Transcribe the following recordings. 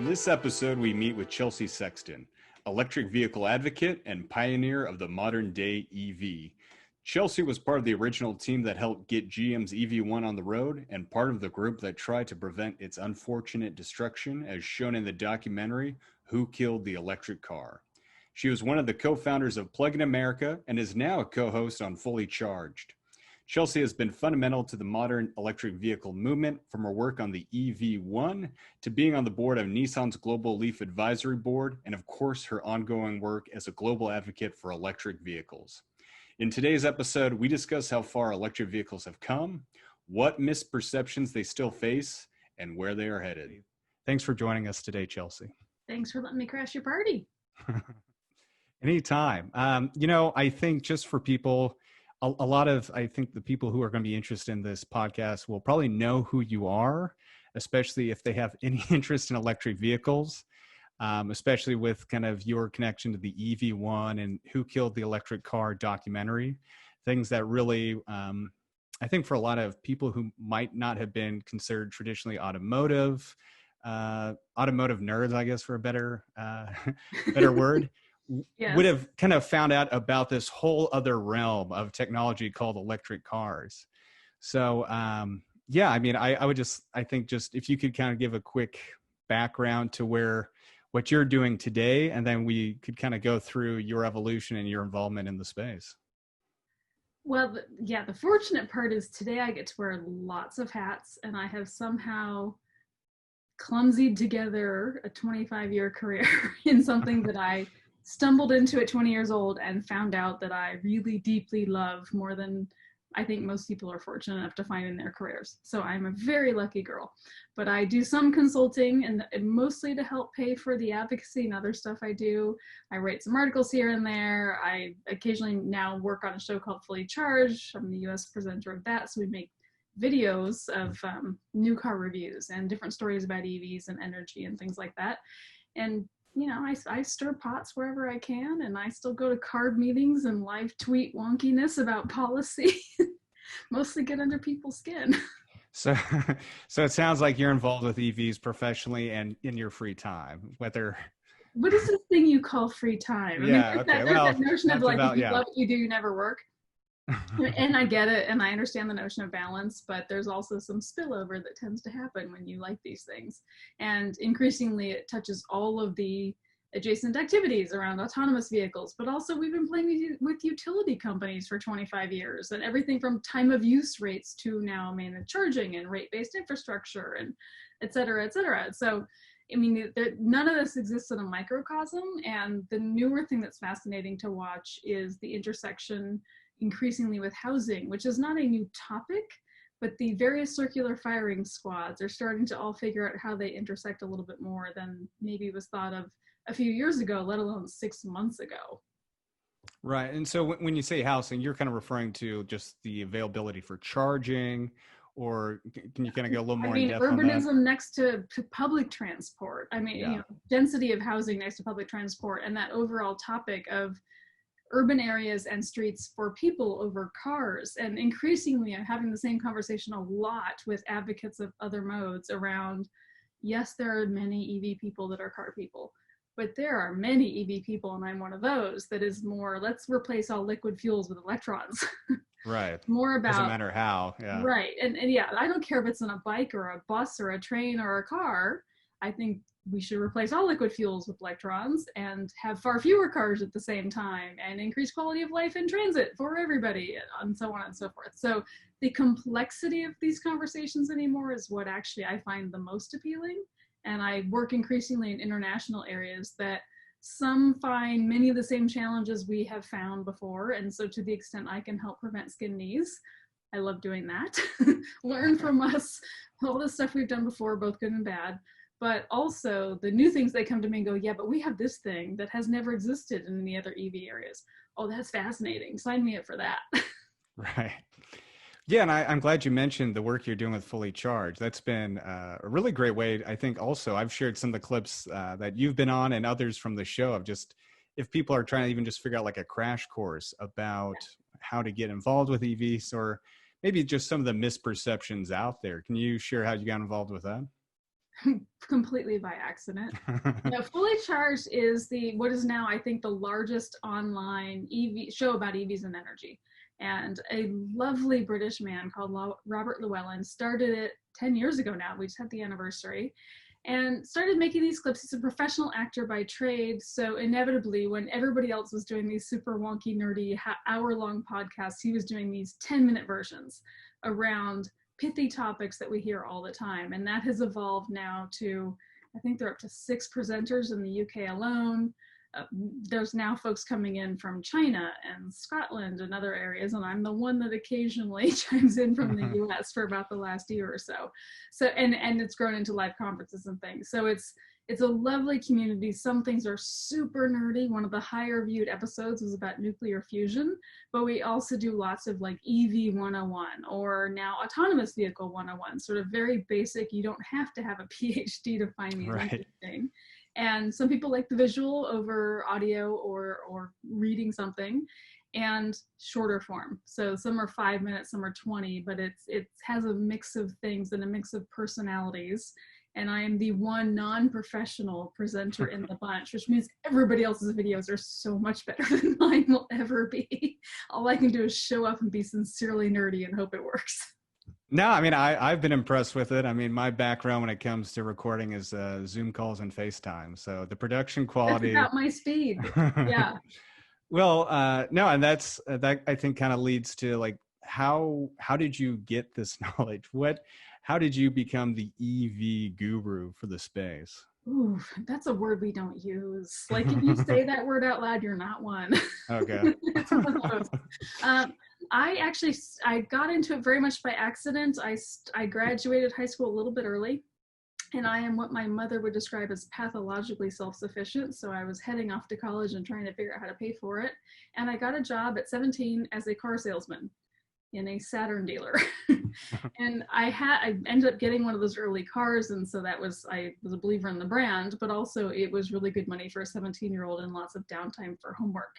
On this episode, we meet with Chelsea Sexton, electric vehicle advocate and pioneer of the modern day EV. Chelsea was part of the original team that helped get GM's EV1 on the road and part of the group that tried to prevent its unfortunate destruction, as shown in the documentary, Who Killed the Electric Car? She was one of the co-founders of Plug in America and is now a co-host on Fully Charged. Chelsea has been fundamental to the modern electric vehicle movement, from her work on the EV1 to being on the board of Nissan's Global Leaf Advisory Board, and of course, her ongoing work as a global advocate for electric vehicles. In today's episode, we discuss how far electric vehicles have come, what misperceptions they still face, and where they are headed. Thanks for joining us today, Chelsea. Thanks for letting me crash your party. Anytime. I think just for people, I think the people who are going to be interested in this podcast will probably know who you are, especially if they have any interest in electric vehicles, especially with kind of your connection to the EV1 and Who Killed the Electric Car documentary, things that really, I think for a lot of people who might not have been considered traditionally automotive nerds, I guess, for a better word, yes, would have kind of found out about this whole other realm of technology called electric cars. So, I think if you could kind of give a quick background to what you're doing today, and then we could kind of go through your evolution and your involvement in the space. Well, the fortunate part is today I get to wear lots of hats, and I have somehow clumsied together a 25-year career in something that I stumbled into at 20 years old and found out that I really deeply love more than I think most people are fortunate enough to find in their careers. So I'm a very lucky girl, but I do some consulting and mostly to help pay for the advocacy and other stuff I do. I write some articles here and there. I occasionally now work on a show called Fully Charged. I'm the US presenter of that. So we make videos of new car reviews and different stories about EVs and energy and things like that. And I stir pots wherever I can, and I still go to CARB meetings and live tweet wonkiness about policy, mostly get under people's skin. So it sounds like you're involved with EVs professionally and in your free time, what is this thing you call free time? Yeah, okay. That notion of like, if you love what you do, you never work. And I get it, and I understand the notion of balance, but there's also some spillover that tends to happen when you like these things. And increasingly, it touches all of the adjacent activities around autonomous vehicles, but also we've been playing with utility companies for 25 years, and everything from time of use rates to now managed charging and rate-based infrastructure, and et cetera, et cetera. So, none of this exists in a microcosm, and the newer thing that's fascinating to watch is the intersection increasingly with housing, which is not a new topic, but the various circular firing squads are starting to all figure out how they intersect a little bit more than maybe was thought of a few years ago, let alone 6 months ago. Right. And so when you say housing, you're kind of referring to just the availability for charging, or can you kind of go a little more in depth on that? Urbanism next to public transport. Density of housing next to public transport, and that overall topic of urban areas and streets for people over cars. And increasingly, I'm having the same conversation a lot with advocates of other modes around, yes, there are many EV people that are car people, but there are many EV people, and I'm one of those, that is more, let's replace all liquid fuels with electrons. Right. More about, doesn't matter how. Yeah. Right. And I don't care if it's on a bike or a bus or a train or a car. I think we should replace all liquid fuels with electrons and have far fewer cars at the same time and increase quality of life in transit for everybody, and so on and so forth. So the complexity of these conversations anymore is what actually I find the most appealing. And I work increasingly in international areas that some find many of the same challenges we have found before. And so to the extent I can help prevent skin knees, I love doing that. Learn from us, all the stuff we've done before, both good and bad. But also the new things, they come to me and go, yeah, but we have this thing that has never existed in any other EV areas. Oh, that's fascinating. Sign me up for that. Right. Yeah, and I'm glad you mentioned the work you're doing with Fully Charged. That's been a really great way. I think also I've shared some of the clips that you've been on and others from the show of just, if people are trying to even just figure out like a crash course about how to get involved with EVs, or maybe just some of the misperceptions out there. Can you share how you got involved with that? completely by accident. Fully Charged is what is now, I think, the largest online EV show about EVs and energy. And a lovely British man called Robert Llewellyn started it 10 years ago now. We just had the anniversary. And started making these clips. He's a professional actor by trade. So inevitably, when everybody else was doing these super wonky, nerdy, hour-long podcasts, he was doing these 10-minute versions around pithy topics that we hear all the time. And that has evolved now to, I think they're up to 6 presenters in the UK alone. There's now folks coming in from China and Scotland and other areas, and I'm the one that occasionally chimes in from the US for about the last year or so. And it's grown into live conferences and things. So it's a lovely community. Some things are super nerdy. One of the higher viewed episodes was about nuclear fusion, but we also do lots of like EV 101 or now autonomous vehicle 101, sort of very basic. You don't have to have a PhD to find these interesting. And some people like the visual over audio or reading something, and shorter form. So some are 5 minutes, some are 20, but it has a mix of things and a mix of personalities. And I am the one non-professional presenter in the bunch, which means everybody else's videos are so much better than mine will ever be. All I can do is show up and be sincerely nerdy and hope it works. No, I mean, I've been impressed with it. I mean, my background when it comes to recording is Zoom calls and FaceTime. So the production quality. That's about my speed. Yeah. Well, no, and that I think kind of leads to like, how did you get this knowledge? How did you become the EV guru for the space? Ooh, that's a word we don't use. Like if you say that word out loud, you're not one. Okay. I got into it very much by accident. I graduated high school a little bit early, and I am what my mother would describe as pathologically self-sufficient. So I was heading off to college and trying to figure out how to pay for it. And I got a job at 17 as a car salesman in a Saturn dealer. And I ended up getting one of those early cars. And so I was a believer in the brand, but also it was really good money for a 17-year-old and lots of downtime for homework.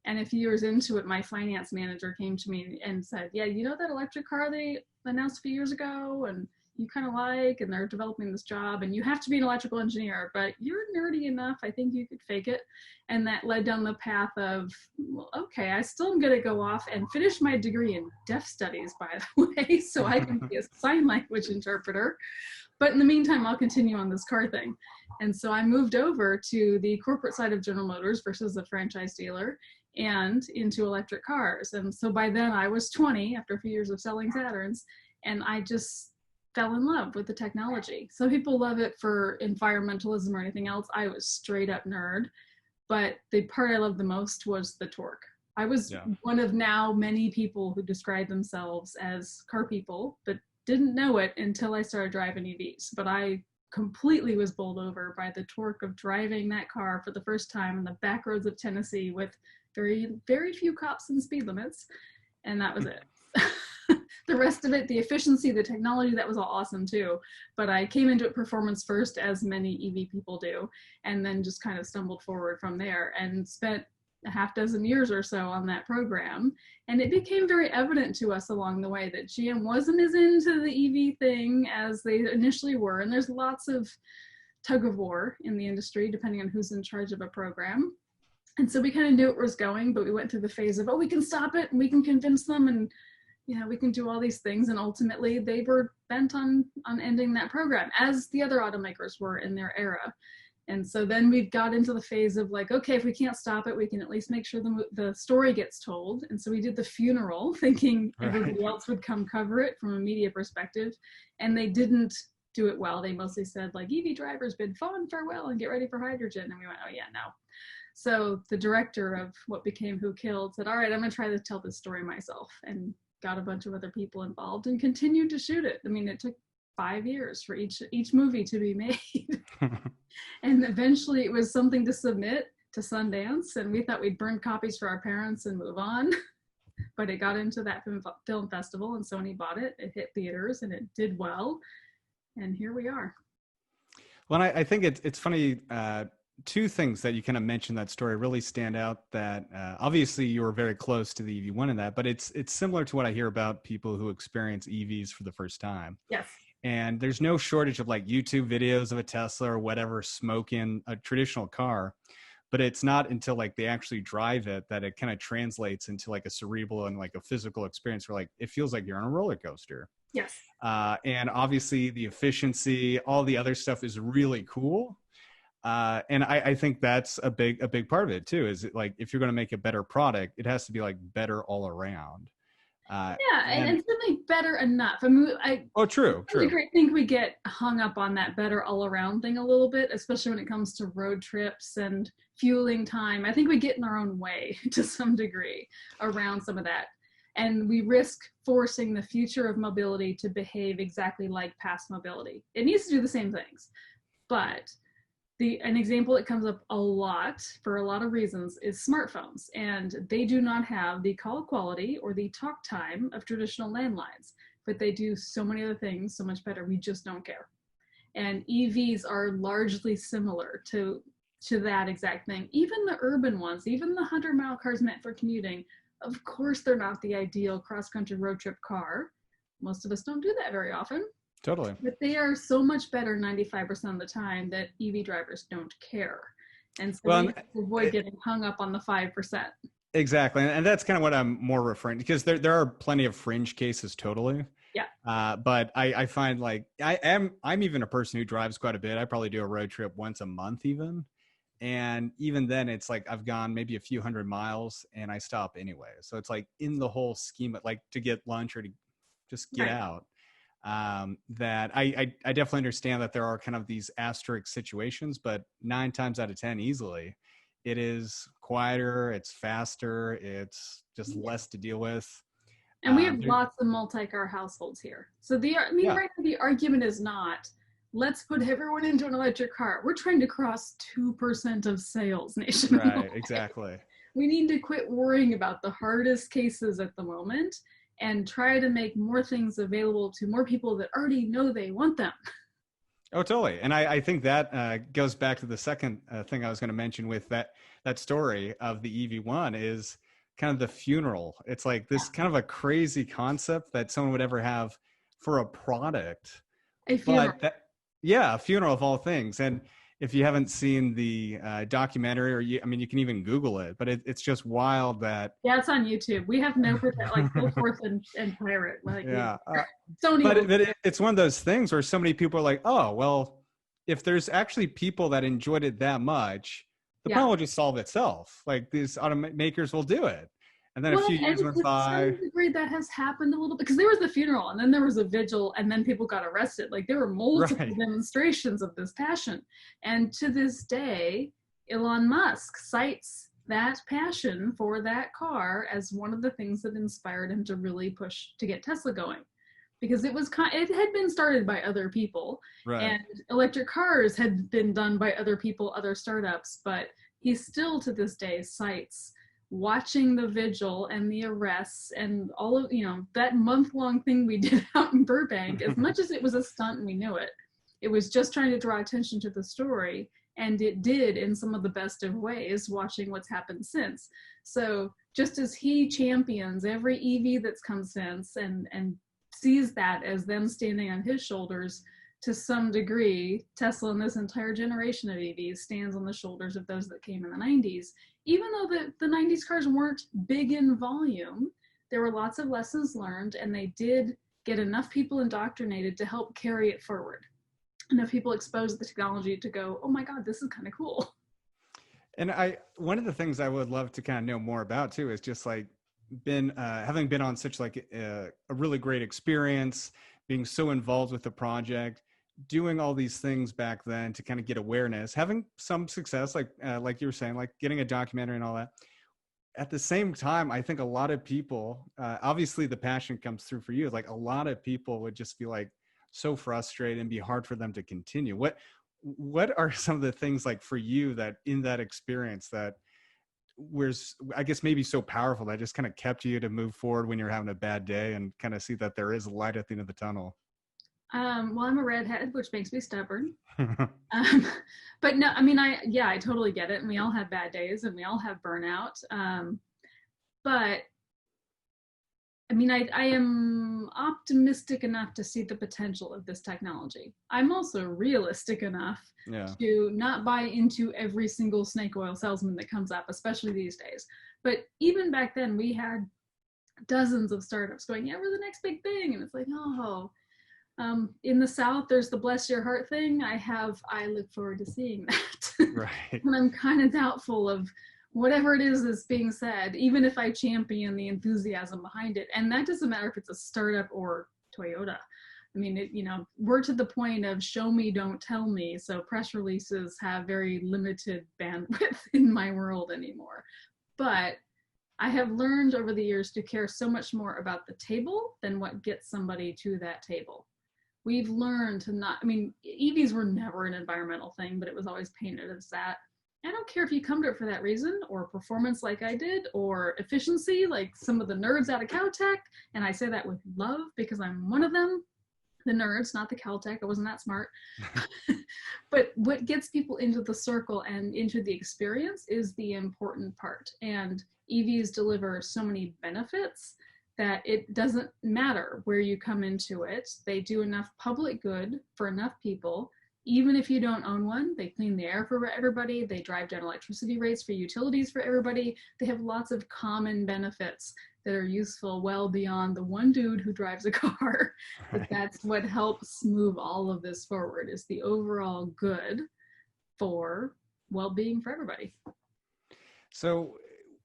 And a few years into it, my finance manager came to me and said, yeah, you know that electric car they announced a few years ago and you kind of like, and they're developing this job, and you have to be an electrical engineer, but you're nerdy enough, I think you could fake it. And that led down the path of, well, okay, I still am going to go off and finish my degree in deaf studies, by the way, so I can be a sign language interpreter. But in the meantime, I'll continue on this car thing. And so I moved over to the corporate side of General Motors versus the franchise dealer and into electric cars. And so by then I was 20 after a few years of selling Saturns, and I just fell in love with the technology. Some people love it for environmentalism or anything else. I was straight up nerd, but the part I loved the most was the torque. I was one of now many people who describe themselves as car people, but didn't know it until I started driving EVs. But I completely was bowled over by the torque of driving that car for the first time in the back roads of Tennessee with very, very few cops and speed limits. And that was it. The rest of it, the efficiency, the technology, that was all awesome too. But I came into it performance first, as many EV people do, and then just kind of stumbled forward from there and spent a half dozen years or so on that program. And it became very evident to us along the way that GM wasn't as into the EV thing as they initially were. And there's lots of tug of war in the industry, depending on who's in charge of a program. And so we kind of knew it was going, but we went through the phase of, oh, we can stop it and we can convince them, and we can do all these things. And ultimately they were bent on ending that program, as the other automakers were in their era. And so then we got into the phase of like, okay, if we can't stop it, we can at least make sure the story gets told. And so we did the funeral thinking everybody else would come cover it from a media perspective. And they didn't do it well. They mostly said like, EV drivers bid fond farewell and get ready for hydrogen. And we went, oh yeah, no. So the director of what became Who Killed said, all right, I'm gonna try to tell this story myself, and got a bunch of other people involved and continued to shoot it. I mean, it took 5 years for each movie to be made. And eventually it was something to submit to Sundance, and we thought we'd burn copies for our parents and move on. But it got into that film festival, and Sony bought it. It hit theaters and it did well. And here we are. Well, I think it's funny. Two things that you kind of mentioned that story really stand out, that obviously you were very close to the EV1 in that, but it's similar to what I hear about people who experience EVs for the first time. Yes. And there's no shortage of like YouTube videos of a Tesla or whatever smoking a traditional car. But it's not until like they actually drive it that it kind of translates into like a cerebral and like a physical experience where like it feels like you're on a roller coaster. Yes. And obviously the efficiency, all the other stuff is really cool. And I think that's a big part of it too, is it like, if you're going to make a better product, it has to be like better all around. Yeah, and certainly better enough. I mean, True. I think we get hung up on that better all around thing a little bit, especially when it comes to road trips and fueling time. I think we get in our own way to some degree around some of that. And we risk forcing the future of mobility to behave exactly like past mobility. It needs to do the same things. But an example that comes up a lot for a lot of reasons is smartphones, and they do not have the call quality or the talk time of traditional landlines, but they do so many other things so much better. We just don't care. And EVs are largely similar to that exact thing. Even the urban ones, even the 100-mile cars meant for commuting, of course they're not the ideal cross-country road trip car. Most of us don't do that very often. Totally. But they are so much better 95% of the time that EV drivers don't care. And so we avoid getting hung up on the 5%. Exactly. And that's kind of what I'm more referring to, because there are plenty of fringe cases, totally. Yeah. But I find like I'm even a person who drives quite a bit. I probably do a road trip once a month even. And even then it's like I've gone maybe a few hundred miles and I stop anyway. So it's like in the whole scheme of like to get lunch or to just get out. That I definitely understand that there are kind of these asterisk situations, but 9 times out of 10 easily it is quieter, it's faster, it's just less to deal with. And we have lots of multi-car households here. So right now the argument is not, let's put everyone into an electric car. We're trying to cross 2% of sales nationwide. Right, exactly. We need to quit worrying about the hardest cases at the moment and try to make more things available to more people that already know they want them. Oh, totally. And I think that goes back to the second thing I was going to mention with that story of the EV1 is kind of the funeral. It's like this kind of a crazy concept that someone would ever have for a product. A funeral. A funeral of all things. And if you haven't seen the documentary, or you can even Google it, but it's just wild that. Yeah, it's on YouTube. We have no like Full Force and Pirate. Like, yeah. Sony. But it's one of those things where so many people are like, oh, well, if there's actually people that enjoyed it that much, the problem will just solve itself. Like these automakers will do it. And then a few years went by. To degree that has happened a little bit, because there was the funeral and then there was a vigil and then people got arrested. Like there were multiple demonstrations of this passion. And to this day, Elon Musk cites that passion for that car as one of the things that inspired him to really push to get Tesla going. Because it had been started by other people, and electric cars had been done by other people, other startups, but he still to this day cites watching the vigil and the arrests and all of, that month-long thing we did out in Burbank, as much as it was a stunt and we knew it, it was just trying to draw attention to the story, and it did in some of the best of ways, watching what's happened since. So just as he champions every EV that's come since and sees that as them standing on his shoulders, to some degree, Tesla and this entire generation of EVs stands on the shoulders of those that came in the 90s. Even though the 90s cars weren't big in volume, there were lots of lessons learned, and they did get enough people indoctrinated to help carry it forward. Enough people exposed the technology to go, oh my God, this is kind of cool. And one of the things I would love to kind of know more about too is just like having been on such like a really great experience, being so involved with the project, doing all these things back then to kind of get awareness, having some success, like you were saying, like getting a documentary and all that. At the same time, I think a lot of people, obviously the passion comes through for you. Like a lot of people would just be like so frustrated and be hard for them to continue. What are some of the things like for you that in that experience that was, I guess, maybe so powerful that just kind of kept you to move forward when you're having a bad day and kind of see that there is a light at the end of the tunnel? Well, I'm a redhead, which makes me stubborn. But no, I totally get it. And we all have bad days and we all have burnout. But I mean, I am optimistic enough to see the potential of this technology. I'm also realistic enough Yeah. to not buy into every single snake oil salesman that comes up, especially these days. But even back then, we had dozens of startups going, yeah, we're the next big thing. And it's like, oh, in the South, there's the bless your heart thing. I look forward to seeing that. Right. And I'm kind of doubtful of whatever it is that's being said, even if I champion the enthusiasm behind it. And that doesn't matter if it's a startup or Toyota. I mean, we're to the point of show me, don't tell me. So press releases have very limited bandwidth in my world anymore. But I have learned over the years to care so much more about the table than what gets somebody to that table. We've learned to not, I mean, EVs were never an environmental thing, but it was always painted as that. I don't care if you come to it for that reason, or performance like I did, or efficiency like some of the nerds out of Caltech. And I say that with love because I'm one of them. The nerds, not the Caltech. I wasn't that smart. But what gets people into the circle and into the experience is the important part. And EVs deliver so many benefits that it doesn't matter where you come into it. They do enough public good for enough people. Even if you don't own one, they clean the air for everybody. They drive down electricity rates for utilities for everybody. They have lots of common benefits that are useful well beyond the one dude who drives a car. Right. But that's what helps move all of this forward, is the overall good for well-being for everybody. So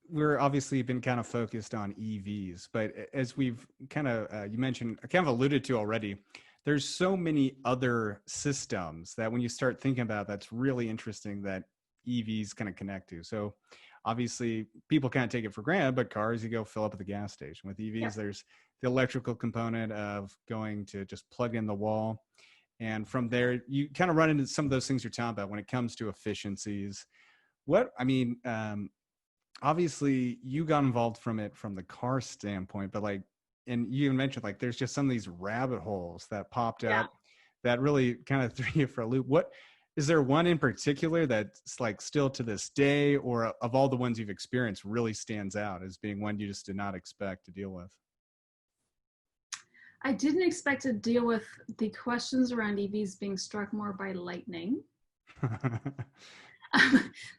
we're obviously been kind of focused on EVs, but as we've kind of, you mentioned, I kind of alluded to already, there's so many other systems that when you start thinking about, that's really interesting that EVs kind of connect to. So obviously people can't take it for granted, but cars, you go fill up at the gas station. With EVs, there's the electrical component of going to just plug in the wall. And from there, you kind of run into some of those things you're talking about when it comes to efficiencies. Obviously you got involved from the car standpoint, but like, and you even mentioned like, there's just some of these rabbit holes that popped up that really kind of threw you for a loop. What, is there one in particular that's like still to this day, or of all the ones you've experienced, really stands out as being one you just did not expect to deal with? I didn't expect to deal with the questions around EVs being struck more by lightning.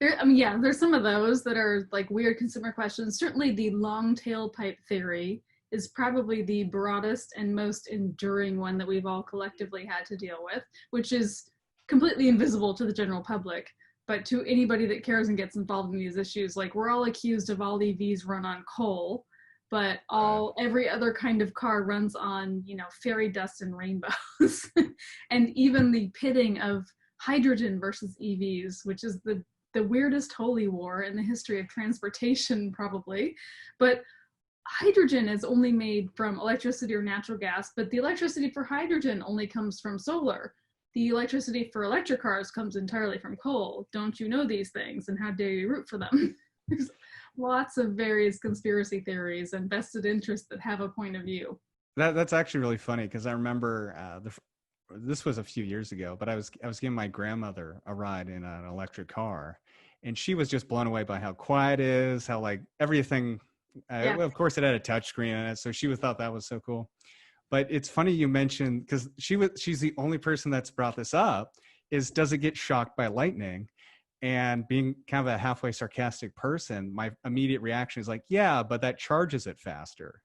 There's some of those that are like weird consumer questions. Certainly the long tailpipe theory is probably the broadest and most enduring one that we've all collectively had to deal with, which is completely invisible to the general public. But to anybody that cares and gets involved in these issues, like we're all accused of all EVs run on coal, but every other kind of car runs on, fairy dust and rainbows. And even the pitting of hydrogen versus EVs, which is the weirdest holy war in the history of transportation, probably. But hydrogen is only made from electricity or natural gas, but the electricity for hydrogen only comes from solar. The electricity for electric cars comes entirely from coal. Don't you know these things? And how dare you root for them? There's lots of various conspiracy theories and vested interests that have a point of view. That's actually really funny, because I remember this was a few years ago, but I was giving my grandmother a ride in an electric car, and she was just blown away by how quiet it is, how like everything. Of course, it had a touchscreen in it, so she thought that was so cool. But it's funny you mentioned, because she's the only person that's brought this up, is does it get shocked by lightning? And being kind of a halfway sarcastic person, my immediate reaction is like, yeah, but that charges it faster.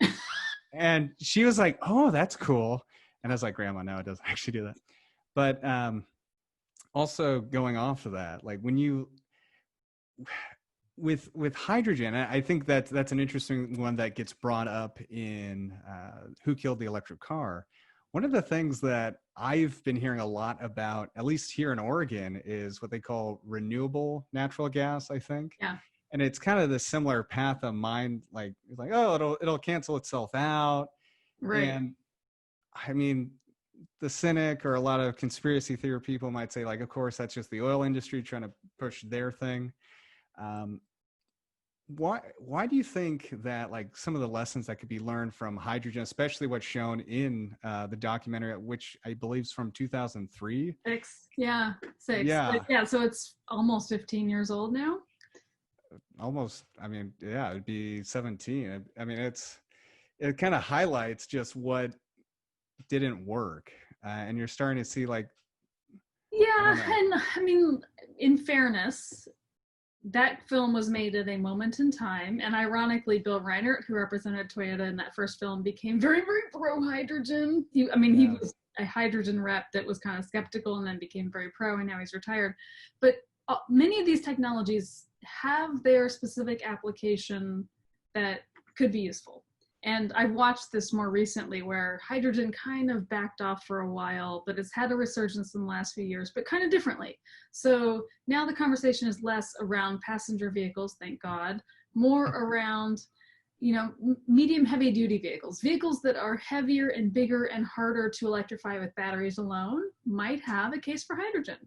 And she was like, oh, that's cool. And I was like, Grandma, no, it doesn't actually do that. But also going off of that, like when you, with hydrogen, I think that's an interesting one that gets brought up in Who Killed the Electric Car. One of the things that I've been hearing a lot about, at least here in Oregon, is what they call renewable natural gas, I think. Yeah. And it's kind of the similar path of mind, like, oh, it'll cancel itself out. Right. And I mean, the cynic or a lot of conspiracy theory people might say, like, of course, that's just the oil industry trying to push their thing. Why do you think that, like, some of the lessons that could be learned from hydrogen, especially what's shown in the documentary, which I believe is from 2003? Six. Yeah. So it's almost 15 years old now. Almost. I mean, yeah, it'd be 17. I mean, it's it kind of highlights just what didn't work. And you're starting to see like, Yeah, and I mean, in fairness, that film was made at a moment in time, and ironically, Bill Reinert, who represented Toyota in that first film, became very, very pro-hydrogen. He was a hydrogen rep that was kind of skeptical and then became very pro, and now he's retired. But many of these technologies have their specific application that could be useful. And I watched this more recently where hydrogen kind of backed off for a while, but it's had a resurgence in the last few years, but kind of differently. So now the conversation is less around passenger vehicles, thank God, more around, medium heavy duty vehicles that are heavier and bigger and harder to electrify with batteries alone might have a case for hydrogen.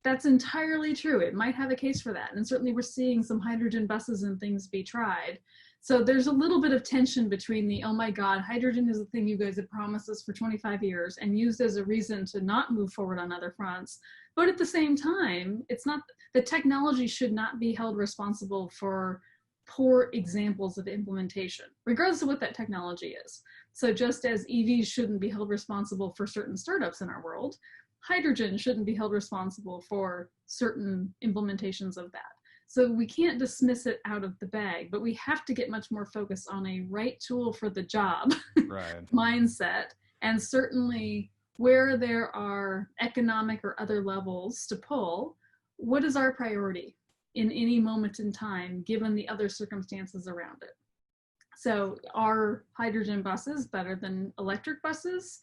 That's entirely true. It might have a case for that. And certainly we're seeing some hydrogen buses and things be tried. So there's a little bit of tension between the, oh my God, hydrogen is the thing you guys have promised us for 25 years and used as a reason to not move forward on other fronts. But at the same time, it's not, the technology should not be held responsible for poor examples of implementation, regardless of what that technology is. So just as EVs shouldn't be held responsible for certain startups in our world, hydrogen shouldn't be held responsible for certain implementations of that. So we can't dismiss it out of the bag, but we have to get much more focused on a right tool for the job mindset. And certainly where there are economic or other levels to pull, what is our priority in any moment in time, given the other circumstances around it? So are hydrogen buses better than electric buses?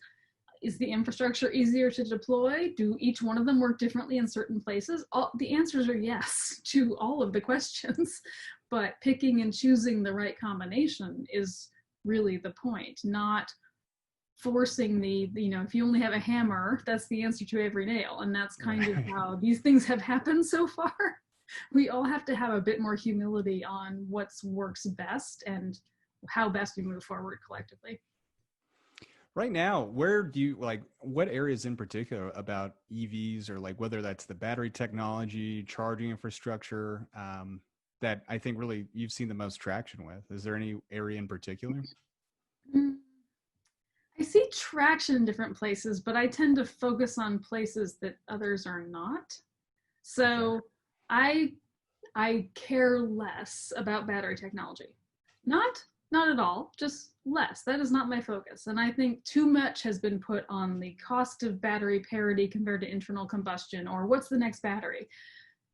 Is the infrastructure easier to deploy? Do each one of them work differently in certain places? The answers are yes to all of the questions, but picking and choosing the right combination is really the point, not forcing if you only have a hammer, that's the answer to every nail. And that's kind of how these things have happened so far. We all have to have a bit more humility on what works best and how best we move forward collectively. Right now, where do you what areas in particular about EVs or whether that's the battery technology, charging infrastructure, that I think really you've seen the most traction with? Is there any area in particular? I see traction in different places, but I tend to focus on places that others are not. So I care less about battery technology. Not at all, just less. That is not my focus. And I think too much has been put on the cost of battery parity compared to internal combustion, or what's the next battery.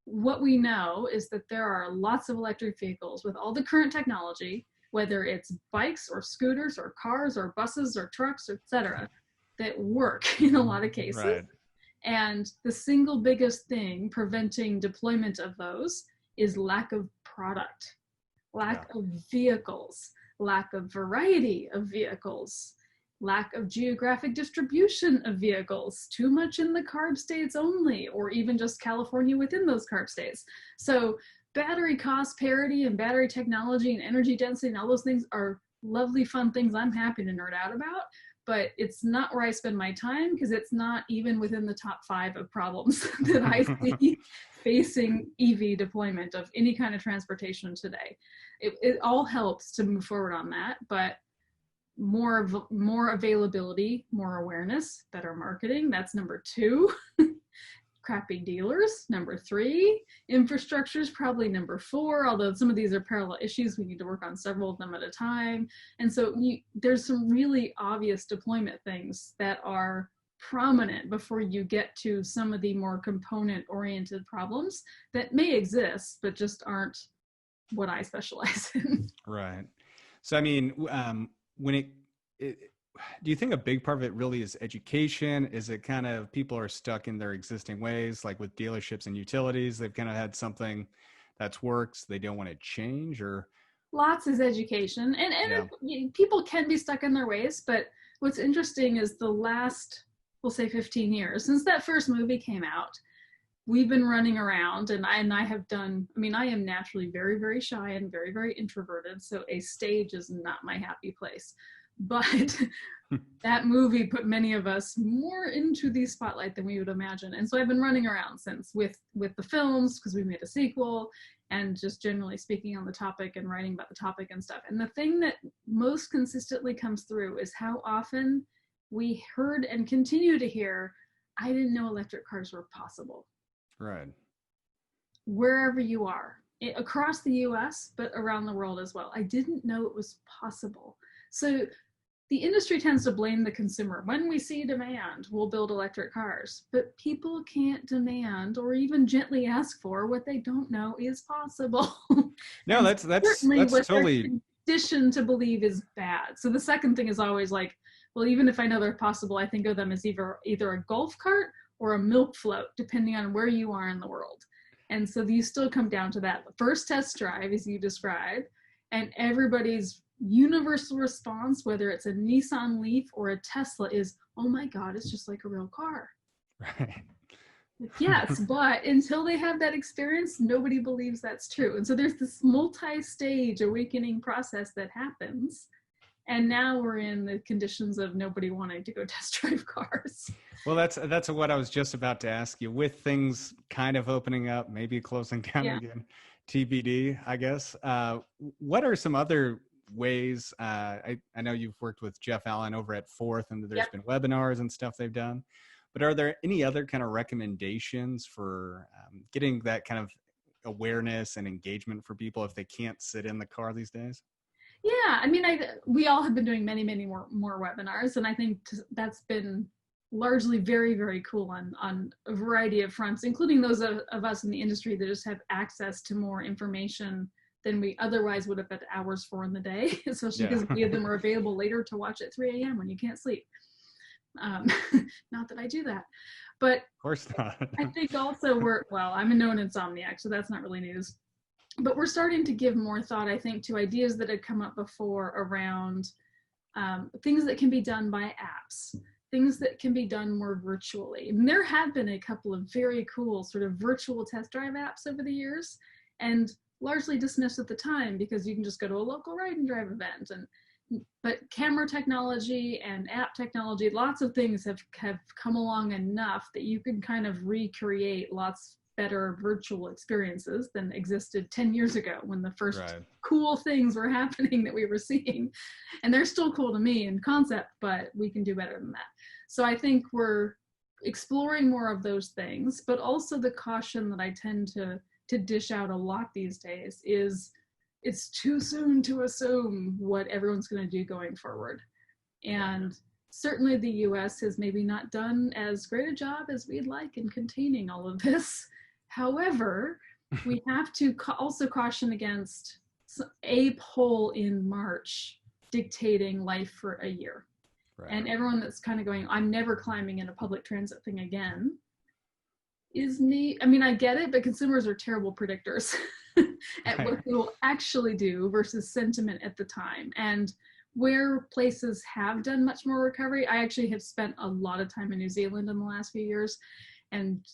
What we know is that there are lots of electric vehicles with all the current technology, whether it's bikes or scooters or cars or buses or trucks, etc., that work in a lot of cases. Right. And the single biggest thing preventing deployment of those is lack of product, lack of vehicles, lack of variety of vehicles, lack of geographic distribution of vehicles, too much in the CARB states only, or even just California within those CARB states. So battery cost parity and battery technology and energy density and all those things are lovely, fun things I'm happy to nerd out about, but it's not where I spend my time because it's not even within the top 5 of problems that I see facing EV deployment of any kind of transportation today. It all helps to move forward on that, but more availability, more awareness, better marketing, that's number 2. Crappy dealers, number 3. Infrastructure is probably number 4, although some of these are parallel issues. We need to work on several of them at a time. And so there's some really obvious deployment things that are prominent before you get to some of the more component-oriented problems that may exist, but just aren't what I specialize in. Right. So, I mean, when do you think a big part of it really is education? Is it kind of people are stuck in their existing ways, like with dealerships and utilities? They've kind of had something that's works. They don't want to change, or lots is education, and people can be stuck in their ways. But what's interesting is the last, we'll say 15 years since that first movie came out, we've been running around, and I have done, I mean, I am naturally very, very shy and very, very introverted. So a stage is not my happy place. But that movie put many of us more into the spotlight than we would imagine. And so I've been running around since with the films, because we made a sequel, and just generally speaking on the topic and writing about the topic and stuff. And the thing that most consistently comes through is how often we heard and continue to hear, I didn't know electric cars were possible. Right. Wherever you are, across the US, but around the world as well. I didn't know it was possible. So the industry tends to blame the consumer. When we see demand, we'll build electric cars. But people can't demand or even gently ask for what they don't know is possible. No, that's totally conditioned to believe is bad. So the second thing is always like, well, even if I know they're possible, I think of them as either a golf cart or a milk float, depending on where you are in the world. And so you still come down to that first test drive, as you described, and everybody's universal response, whether it's a Nissan Leaf or a Tesla, is, oh my God, it's just like a real car. Right. Yes, but until they have that experience, nobody believes that's true. And so there's this multi-stage awakening process that happens. And now we're in the conditions of nobody wanting to go test drive cars. Well, that's what I was just about to ask you. With things kind of opening up, maybe closing down again, TBD, I guess. What are some other ways? I know you've worked with Jeff Allen over at Fourth, and there's been webinars and stuff they've done. But are there any other kind of recommendations for getting that kind of awareness and engagement for people if they can't sit in the car these days? Yeah, I mean, we all have been doing many more webinars, and I think that's been largely very, very cool on a variety of fronts, including those of us in the industry that just have access to more information than we otherwise would have had hours for in the day, especially because many of them are available later to watch at 3 a.m. when you can't sleep. Not that I do that, but of course not. I think also I'm a known insomniac, so that's not really news. But we're starting to give more thought, I think, to ideas that had come up before around things that can be done by apps, things that can be done more virtually. And there have been a couple of very cool sort of virtual test drive apps over the years, and largely dismissed at the time because you can just go to a local ride and drive event. But camera technology and app technology, lots of things have come along enough that you can kind of recreate lots better virtual experiences than existed 10 years ago when the first cool things were happening that we were seeing. And they're still cool to me in concept, but we can do better than that. So I think we're exploring more of those things, but also the caution that I tend to dish out a lot these days is it's too soon to assume what everyone's going to do going forward. And certainly the US has maybe not done as great a job as we'd like in containing all of this. However, we have to also caution against a poll in March dictating life for a year. Right. And everyone that's kind of going, I'm never climbing in a public transit thing again, I get it, but consumers are terrible predictors at what they will actually do versus sentiment at the time. And where places have done much more recovery, I actually have spent a lot of time in New Zealand in the last few years, and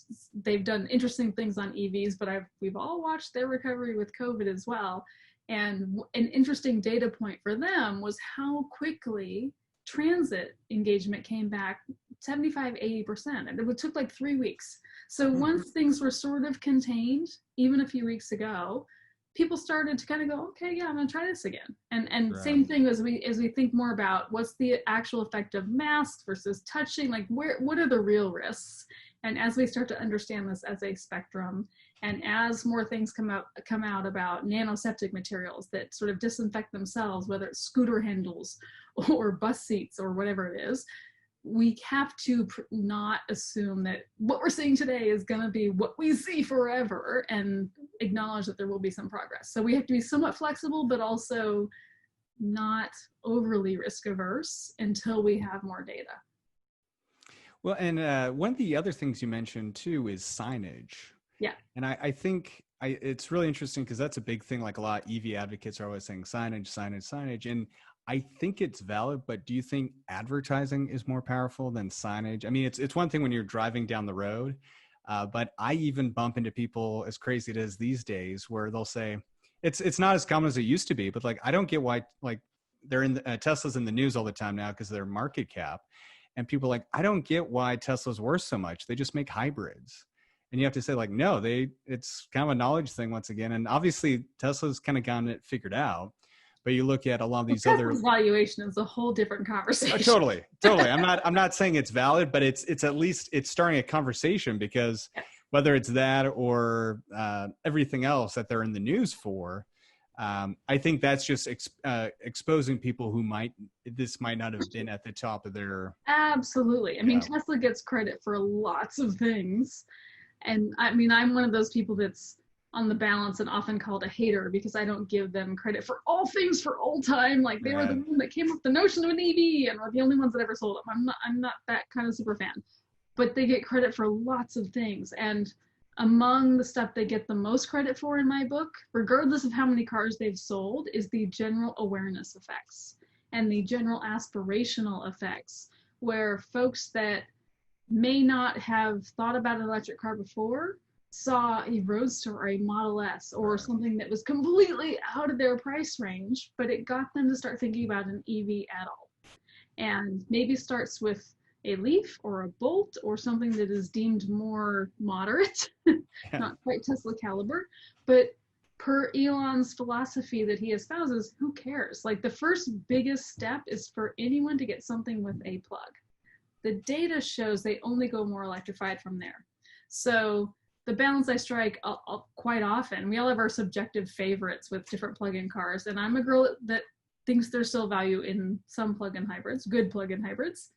they've done interesting things on EVs, but we've all watched their recovery with COVID as well. And an interesting data point for them was how quickly transit engagement came back 75-80%, and it took like 3 weeks. So once things were sort of contained, even a few weeks ago, people started to kind of go, okay, yeah, I'm gonna try this again. And same thing as we think more about what's the actual effect of masks versus touching, like what are the real risks? And as we start to understand this as a spectrum, and as more things come out about nanoseptic materials that sort of disinfect themselves, whether it's scooter handles or bus seats or whatever it is, we have to not assume that what we're seeing today is going to be what we see forever, and acknowledge that there will be some progress. So we have to be somewhat flexible, but also not overly risk averse until we have more data. Well, and one of the other things you mentioned too is signage. Yeah. And I think it's really interesting because that's a big thing. Like a lot of EV advocates are always saying signage. And I think it's valid, but do you think advertising is more powerful than signage? I mean, it's one thing when you're driving down the road, but I even bump into people, as crazy it is these days, where they'll say, it's not as common as it used to be, but like, I don't get why like they're in Tesla's in the news all the time now because of their market cap, and people are like, I don't get why Tesla's worth so much. They just make hybrids. And you have to say like, no, it's kind of a knowledge thing once again. And obviously Tesla's kind of gotten it figured out. But you look at a lot of these other valuation is a whole different conversation. Totally. I'm not saying it's valid, but it's at least it's starting a conversation, because whether it's that or everything else that they're in the news for, I think that's just exposing people who might not have been at the top of their. Absolutely. I mean, Tesla gets credit for lots of things. And I mean, I'm one of those people that's on the balance and often called a hater because I don't give them credit for all things for old time. Like they were the one that came up with the notion of an EV and were the only ones that ever sold them. I'm not that kind of super fan, but they get credit for lots of things. And among the stuff they get the most credit for in my book, regardless of how many cars they've sold, is the general awareness effects and the general aspirational effects, where folks that may not have thought about an electric car before saw a Roadster or a Model S or something that was completely out of their price range, but it got them to start thinking about an EV at all. And maybe starts with a Leaf or a Bolt or something that is deemed more moderate, not quite Tesla caliber, but per Elon's philosophy that he espouses, who cares? Like the first biggest step is for anyone to get something with a plug. The data shows they only go more electrified from there. So the balance I strike quite often, we all have our subjective favorites with different plug-in cars, and I'm a girl that thinks there's still value in some plug-in hybrids, good plug-in hybrids.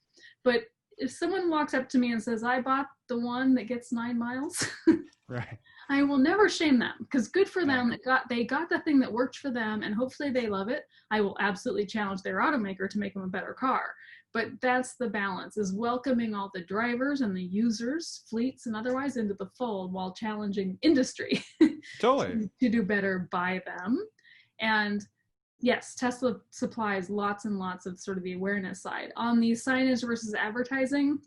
But if someone walks up to me and says, I bought the one that gets 9 miles, right, I will never shame them, because good for them. They got the thing that worked for them, and hopefully they love it. I will absolutely challenge their automaker to make them a better car. But that's the balance, is welcoming all the drivers and the users, fleets and otherwise, into the fold while challenging industry to do better by them. And yes, Tesla supplies lots and lots of sort of the awareness side. On the signage versus advertising,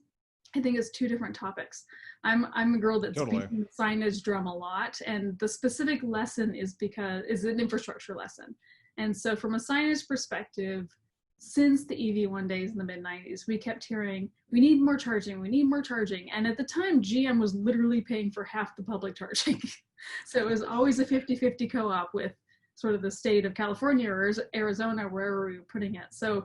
I think it's two different topics. I'm a girl that's beating the signage drum a lot, and the specific lesson is an infrastructure lesson. And so from a signage perspective, since the EV1 days in the mid-90s, we kept hearing, we need more charging, we need more charging. And at the time, GM was literally paying for half the public charging. So it was always a 50-50 co-op with sort of the state of California or Arizona, wherever we were putting it. So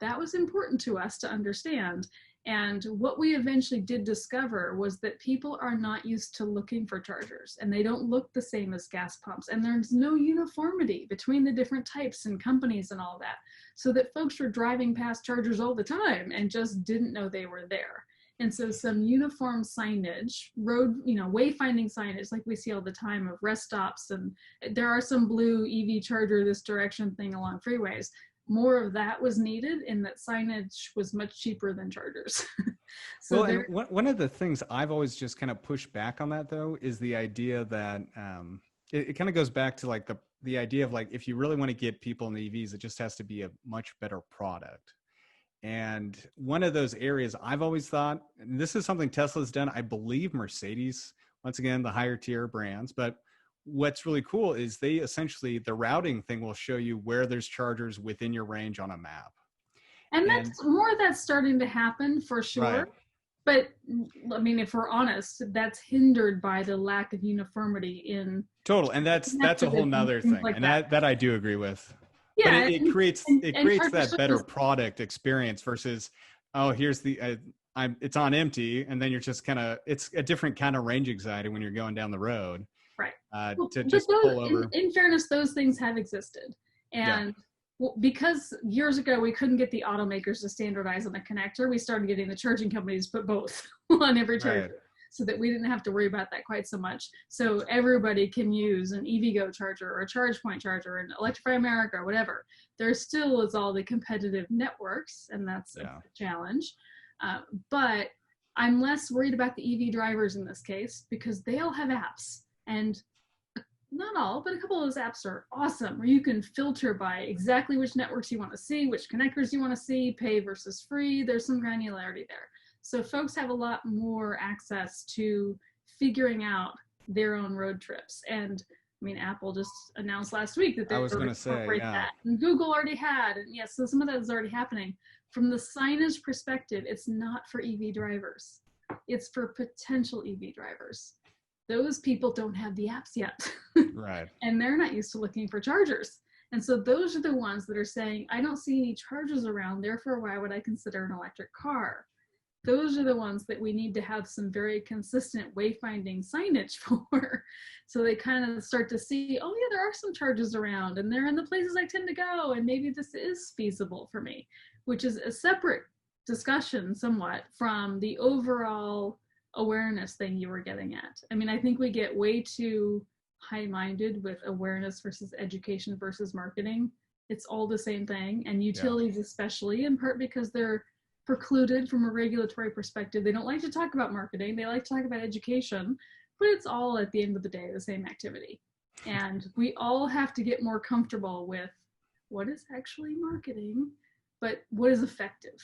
that was important to us to understand. And what we eventually did discover was that people are not used to looking for chargers, and they don't look the same as gas pumps. And there's no uniformity between the different types and companies and all that. So that folks were driving past chargers all the time and just didn't know they were there. And so some uniform signage, road, wayfinding signage like we see all the time of rest stops, and there are some blue EV charger this direction thing along freeways. More of that was needed, in that signage was much cheaper than chargers. One of the things I've always just kind of pushed back on that, though, is the idea that it kind of goes back to like the idea of like, if you really want to get people in the EVs, it just has to be a much better product. And one of those areas I've always thought, and this is something Tesla's done, I believe Mercedes, once again, the higher tier brands, but what's really cool is they essentially, the routing thing will show you where there's chargers within your range on a map. And that's starting to happen for sure. Right. But I mean, if we're honest, that's hindered by the lack of uniformity in total. And that's a whole nother thing. Like and that I do agree with. Yeah. But it creates that better product experience versus, oh, here's it's on empty. And then you're just it's a different kind of range anxiety when you're going down the road. Right. Pull over. In fairness, those things have existed. And because years ago we couldn't get the automakers to standardize on a connector, we started getting the charging companies to put both on every charger, so that we didn't have to worry about that quite so much. So everybody can use an EVgo charger or a ChargePoint charger and Electrify America or whatever. There still is all the competitive networks, and that's a challenge. But I'm less worried about the EV drivers in this case, because they all have apps. And not all, but a couple of those apps are awesome, where you can filter by exactly which networks you want to see, which connectors you want to see, pay versus free. There's some granularity there. So folks have a lot more access to figuring out their own road trips. And I mean, Apple just announced last week that they were going to incorporate that. And Google already had. And yes, so some of that is already happening. From the signage perspective, it's not for EV drivers. It's for potential EV drivers. Those people don't have the apps yet. Right. And they're not used to looking for chargers. And so those are the ones that are saying, I don't see any chargers around, therefore why would I consider an electric car? Those are the ones that we need to have some very consistent wayfinding signage for. So they kind of start to see, oh yeah, there are some charges around and they're in the places I tend to go, and maybe this is feasible for me, which is a separate discussion somewhat from the overall awareness thing you were getting at. I mean, I think we get way too high-minded with awareness versus education versus marketing. It's all the same thing, and utilities especially, in part because they're precluded from a regulatory perspective. They don't like to talk about marketing. They like to talk about education, but it's all at the end of the day the same activity. And we all have to get more comfortable with what is actually marketing, but what is effective.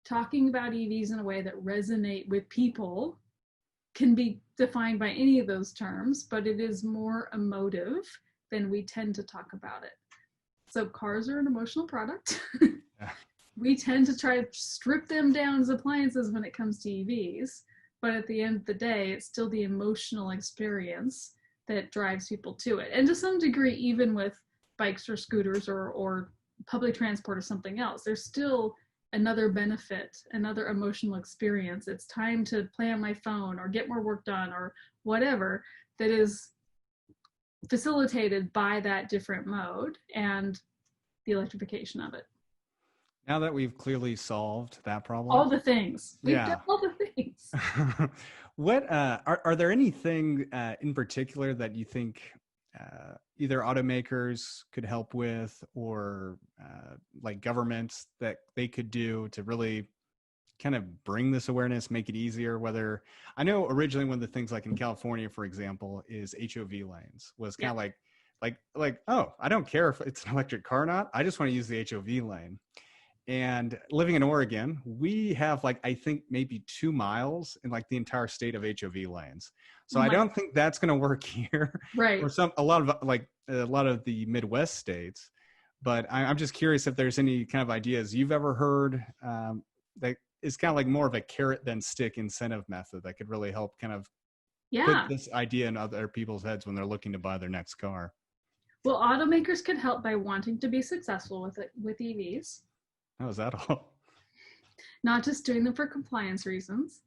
Talking about EVs in a way that resonate with people can be defined by any of those terms, but it is more emotive than we tend to talk about it. So cars are an emotional product. We tend to try to strip them down as appliances when it comes to EVs, but at the end of the day, it's still the emotional experience that drives people to it. And to some degree, even with bikes or scooters or public transport or something else, there's still another benefit, another emotional experience. It's time to play on my phone or get more work done or whatever that is facilitated by that different mode and the electrification of it. Now that we've clearly solved that problem, all the things, we've done all the things. What are there anything in particular that you think either automakers could help with, or like governments that they could do to really kind of bring this awareness, make it easier? Whether, I know originally one of the things, like in California, for example, is HOV lanes was kind of like, oh, I don't care if it's an electric car or not. I just want to use the HOV lane. And living in Oregon, we have like, I think maybe 2 miles in like the entire state of HOV lanes. So I don't think that's going to work here. Right. Or a lot of the Midwest states. But I'm just curious if there's any kind of ideas you've ever heard that is kind of like more of a carrot than stick incentive method that could really help kind of put this idea in other people's heads when they're looking to buy their next car. Well, automakers could help by wanting to be successful with EVs. Oh, is that all? Not just doing them for compliance reasons.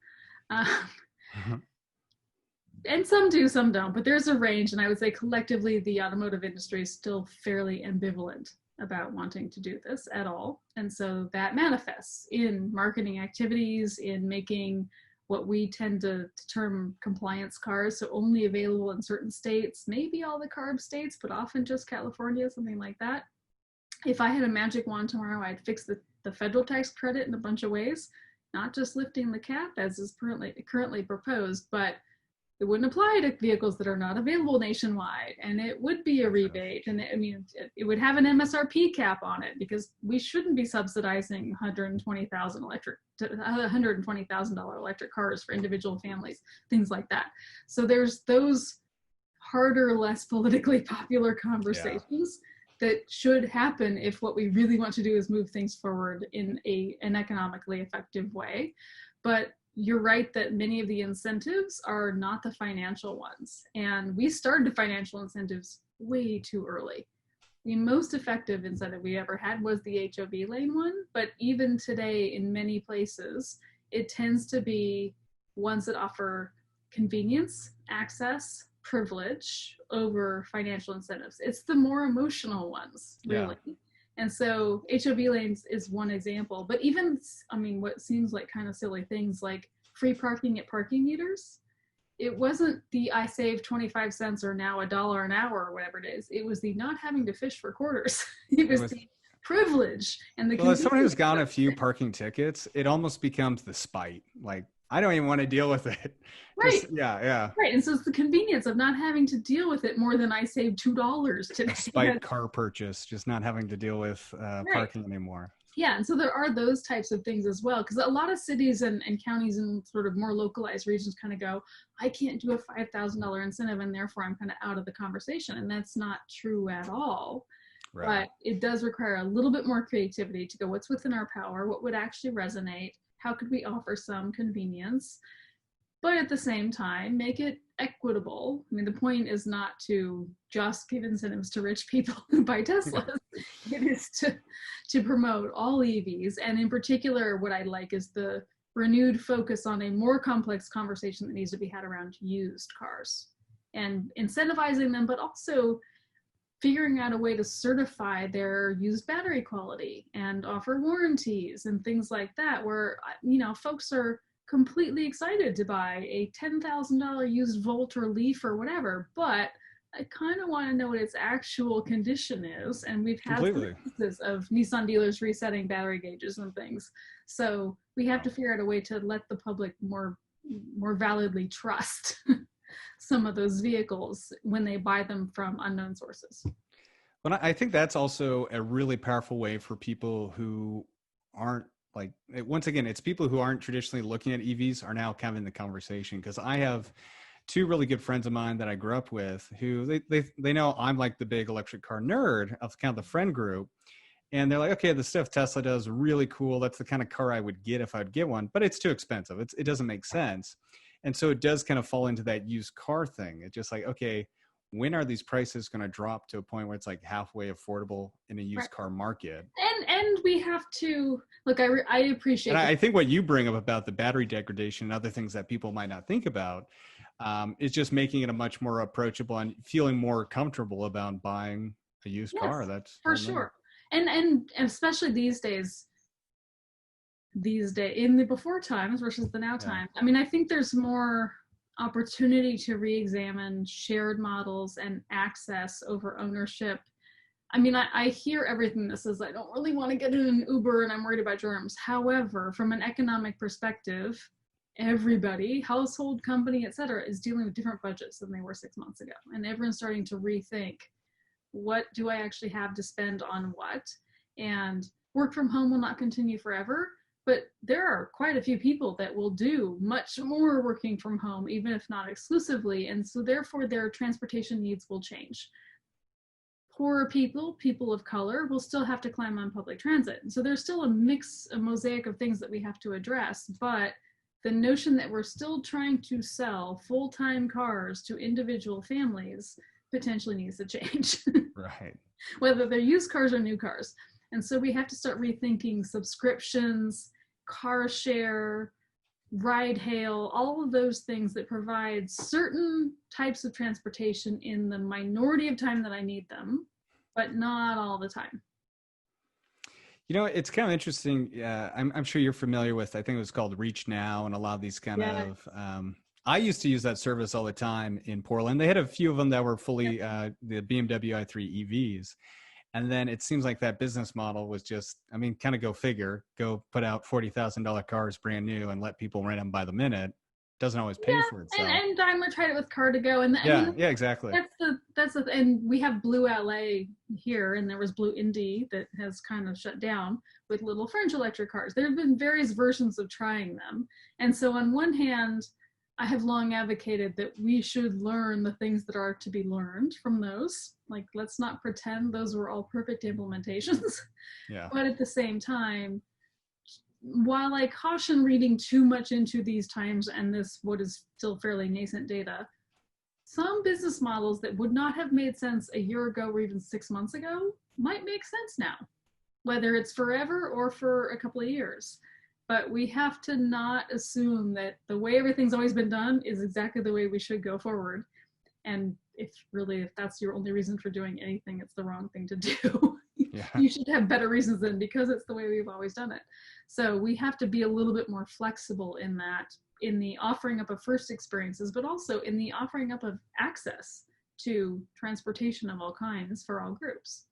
And some do, some don't, but there's a range. And I would say collectively, the automotive industry is still fairly ambivalent about wanting to do this at all. And so that manifests in marketing activities, in making what we tend to term compliance cars, so only available in certain states, maybe all the CARB states, but often just California, something like that. If I had a magic wand tomorrow, I'd fix the federal tax credit in a bunch of ways, not just lifting the cap as is currently proposed, but it wouldn't apply to vehicles that are not available nationwide, and it would be a rebate, and it would have an MSRP cap on it, because we shouldn't be subsidizing $120,000 electric cars for individual families, things like that. So there's those harder, less politically popular conversations that should happen if what we really want to do is move things forward in an economically effective way. But you're right that many of the incentives are not the financial ones. And we started the financial incentives way too early. The most effective incentive we ever had was the HOV lane one, but even today in many places, it tends to be ones that offer convenience, access, privilege over financial incentives. It's the more emotional ones, really. Yeah. And so HOV lanes is one example, but even, what seems like kind of silly things like free parking at parking meters, it wasn't the I saved 25 cents or now $1 an hour or whatever it is. It was the not having to fish for quarters. It was the privilege and the. Well, as someone who's gotten a few parking tickets, it almost becomes the spite. Like, I don't even want to deal with it. Right. Yeah. Right. And so it's the convenience of not having to deal with it more than I saved $2 today. A spite car purchase, just not having to deal with parking anymore. Yeah, and so there are those types of things as well, because a lot of cities and counties and sort of more localized regions kind of go, I can't do a $5,000 incentive, and therefore I'm kind of out of the conversation. And that's not true at all. Right. But it does require a little bit more creativity to go, what's within our power? What would actually resonate? How could we offer some convenience? But at the same time, make it equitable. I mean, the point is not to just give incentives to rich people who buy Teslas. It is to promote all EVs. And in particular, what I like is the renewed focus on a more complex conversation that needs to be had around used cars and incentivizing them, but also figuring out a way to certify their used battery quality and offer warranties and things like that, where, you know, folks are completely excited to buy a $10,000 used Volt or Leaf or whatever, but I kind of want to know what its actual condition is. And we've had cases of Nissan dealers resetting battery gauges and things. So we have to figure out a way to let the public more validly trust some of those vehicles when they buy them from unknown sources. Well, I think that's also a really powerful way for people who aren't, like, once again, it's people who aren't traditionally looking at EVs are now kind of in the conversation. Because I have two really good friends of mine that I grew up with who they know I'm like the big electric car nerd of kind of the friend group. And they're like, okay, the stuff Tesla does really cool. That's the kind of car I would get if I'd get one, but it's too expensive. It doesn't make sense. And so it does kind of fall into that used car thing. It's just like, okay, when are these prices going to drop to a point where it's like halfway affordable in a used car market? And we have to look. I appreciate. And I think what you bring up about the battery degradation and other things that people might not think about is just making it a much more approachable and feeling more comfortable about buying a used car. That's for sure. And especially these days in the before times versus the now time. I mean, I think there's more opportunity to re-examine shared models and access over ownership. I mean, I hear everything that says I don't really want to get in an Uber and I'm worried about germs. However, from an economic perspective, everybody, household, company, etc., is dealing with different budgets than they were 6 months ago. And everyone's starting to rethink, what do I actually have to spend on what? And work from home will not continue forever. But there are quite a few people that will do much more working from home, even if not exclusively. And so therefore their transportation needs will change. Poorer people, people of color, will still have to climb on public transit. And so there's still a mosaic of things that we have to address. But the notion that we're still trying to sell full-time cars to individual families potentially needs to change. Right. Whether they're used cars or new cars. And so we have to start rethinking subscriptions, car share, ride hail, all of those things that provide certain types of transportation in the minority of time that I need them, but not all the time. You know, it's kind of interesting. I'm sure you're familiar with, I think it was called Reach Now, and a lot of these kind of, I used to use that service all the time in Portland. They had a few of them that were fully the BMW i3 EVs. And then it seems like that business model was just, I mean, kind of go figure, go put out $40,000 cars brand new and let people rent them by the minute. Doesn't always pay for itself. And Daimler tried it with Car2Go. And exactly. And we have Blue LA here, and there was Blue Indy that has kind of shut down with little fringe electric cars. There have been various versions of trying them. And so on one hand, I have long advocated that we should learn the things that are to be learned from those. Like, let's not pretend those were all perfect implementations. Yeah. But at the same time, while I caution reading too much into these times and this, what is still fairly nascent data, some business models that would not have made sense a year ago or even 6 months ago might make sense now, whether it's forever or for a couple of years. But we have to not assume that the way everything's always been done is exactly the way we should go forward. And if that's your only reason for doing anything, it's the wrong thing to do. Yeah. You should have better reasons than because it's the way we've always done it. So we have to be a little bit more flexible in that, in the offering up of first experiences, but also in the offering up of access to transportation of all kinds for all groups.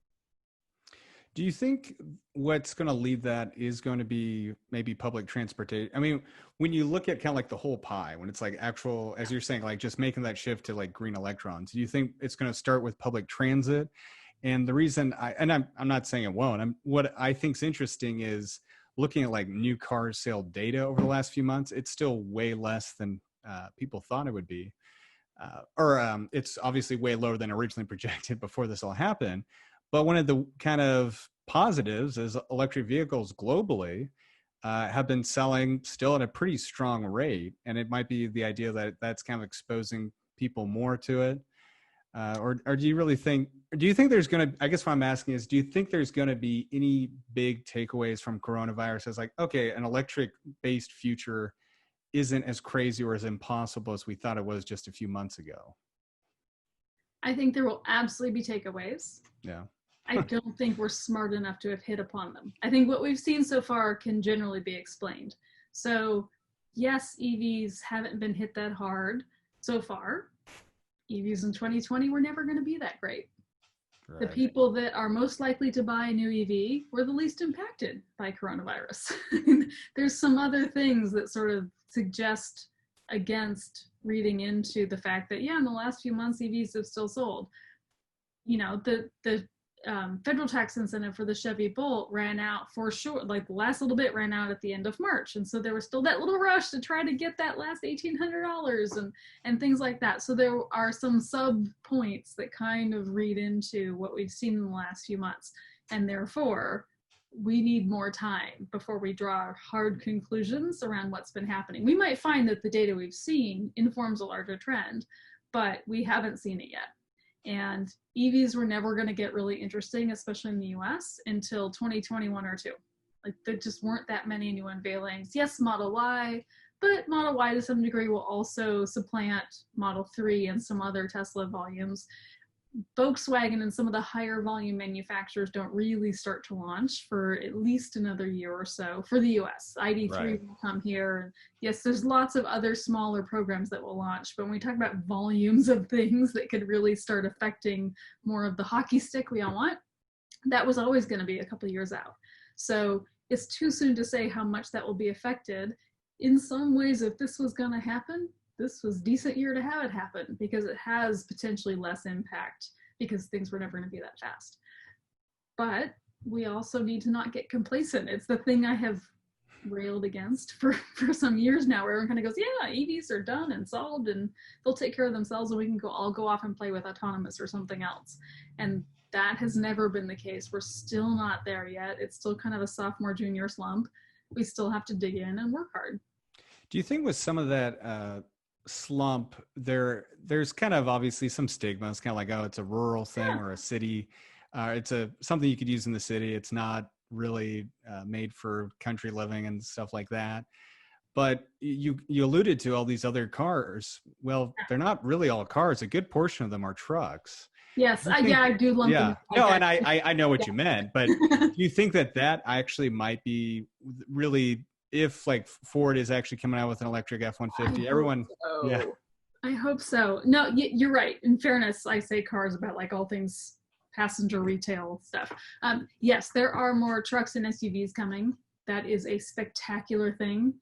Do you think what's going to lead that is going to be maybe public transportation? I mean, when you look at kind of like the whole pie, when it's like actual, as you're saying, like just making that shift to like green electrons, do you think it's going to start with public transit And the reason I'm not saying it won't. What I think is interesting is looking at like new car sale data over the last few months. It's still way less than people thought it would be, it's obviously way lower than originally projected before this all happened. But one of the kind of positives is electric vehicles globally have been selling still at a pretty strong rate, and it might be the idea that that's kind of exposing people more to it. Or do you really think, do you think there's going to, I guess what I'm asking is, do you think there's going to be any big takeaways from coronavirus as like, okay, an electric based future isn't as crazy or as impossible as we thought it was just a few months ago? I think there will absolutely be takeaways. Yeah. I don't think we're smart enough to have hit upon them. I think what we've seen so far can generally be explained. So yes, EVs haven't been hit that hard so far. EVs in 2020 were never going to be that great. Right. The people that are most likely to buy a new EV were the least impacted by coronavirus. There's some other things that sort of suggest against reading into the fact that, yeah, in the last few months, EVs have still sold. You know, the federal tax incentive for the Chevy Bolt ran out for sure, like the last little bit ran out at the end of March. And so there was still that little rush to try to get that last $1,800 and things like that. So there are some sub points that kind of read into what we've seen in the last few months. And therefore, we need more time before we draw hard conclusions around what's been happening. We might find that the data we've seen informs a larger trend, but we haven't seen it yet. And EVs were never going to get really interesting, especially in the US, until 2021 or 2. Like there just weren't that many new unveilings. Yes, Model Y, but Model Y to some degree will also supplant Model 3 and some other Tesla volumes. Volkswagen and some of the higher volume manufacturers don't really start to launch for at least another year or so for the US. ID3 will come here. And yes, there's lots of other smaller programs that will launch, but when we talk about volumes of things that could really start affecting more of the hockey stick we all want, that was always going to be a couple of years out. So it's too soon to say how much that will be affected. In some ways, if this was going to happen, this was a decent year to have it happen because it has potentially less impact because things were never going to be that fast. But we also need to not get complacent. It's the thing I have railed against for some years now, where everyone kind of goes, yeah, EVs are done and solved and they'll take care of themselves and we can all go off and play with autonomous or something else. And that has never been the case. We're still not there yet. It's still kind of a sophomore, junior slump. We still have to dig in and work hard. Do you think with some of that slump, there's kind of obviously some stigma? It's kind of like, oh, it's a rural thing or a city. It's something you could use in the city. It's not really made for country living and stuff like that. But you alluded to all these other cars. Well, they're not really all cars. A good portion of them are trucks. Yes, I do lump them. No, and I know what you meant, but do you think that actually might be really, if like Ford is actually coming out with an electric F-150, everyone, I hope so. No, you're right. In fairness, I say cars about like all things passenger retail stuff. Yes, there are more trucks and SUVs coming. That is a spectacular thing.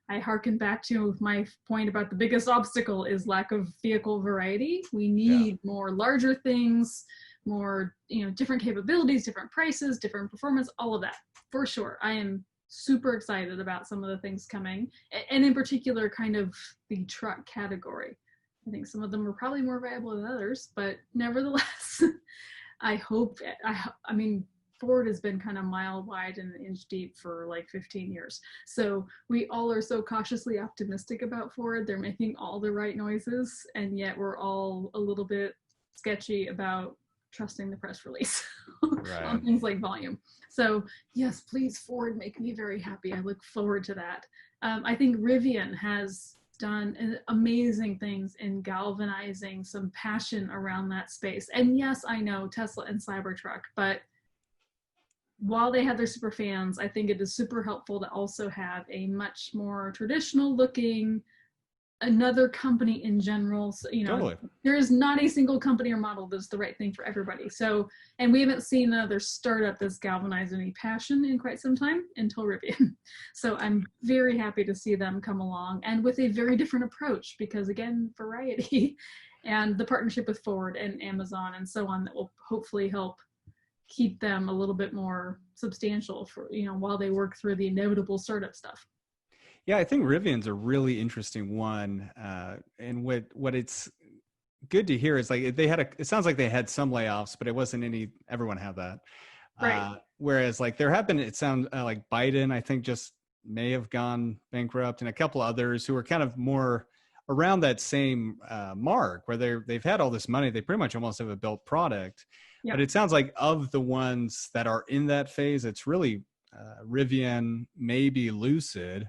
I hearken back to my point about the biggest obstacle is lack of vehicle variety. We need more larger things, more, different capabilities, different prices, different performance, all of that, for sure. I am super excited about some of the things coming, and in particular, kind of the truck category. I think some of them are probably more viable than others, but nevertheless, I mean, Ford has been kind of mile wide and an inch deep for like 15 years. So we all are so cautiously optimistic about Ford. They're making all the right noises, and yet we're all a little bit sketchy about trusting the press release on things like volume. So yes, please, Ford, make me very happy. I look forward to that. I think Rivian has done amazing things in galvanizing some passion around that space. And yes, I know Tesla and Cybertruck, but while they have their super fans, I think it is super helpful to also have a much more traditional looking, another company in general. So, totally. There is not a single company or model that's the right thing for everybody. So, and we haven't seen another startup that's galvanized any passion in quite some time until Rivian. So I'm very happy to see them come along, and with a very different approach, because again, variety and the partnership with Ford and Amazon and so on that will hopefully help keep them a little bit more substantial for, while they work through the inevitable startup stuff. Yeah, I think Rivian's a really interesting one. And what it's good to hear is like it sounds like they had some layoffs, but it wasn't everyone had that. Right. Whereas like there have been, it sounds like Biden, I think just may have gone bankrupt, and a couple others who are kind of more around that same mark where they've had all this money. They pretty much almost have a built product. Yep. But it sounds like of the ones that are in that phase, it's really Rivian, maybe Lucid,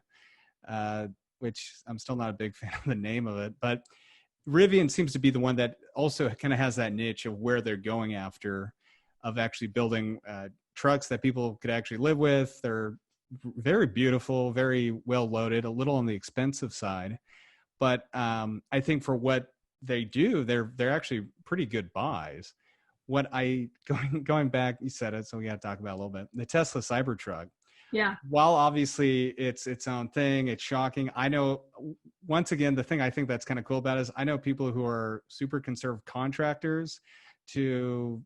which I'm still not a big fan of the name of it, but Rivian seems to be the one that also kind of has that niche of where they're going after, of actually building trucks that people could actually live with. They're very beautiful, very well loaded, a little on the expensive side. But I think for what they do, they're actually pretty good buys. What going back, you said it, so we got to talk about it a little bit. The Tesla Cybertruck. Yeah. While obviously it's its own thing, it's shocking. I know, once again, the thing I think that's kind of cool about it is I know people who are super conservative contractors to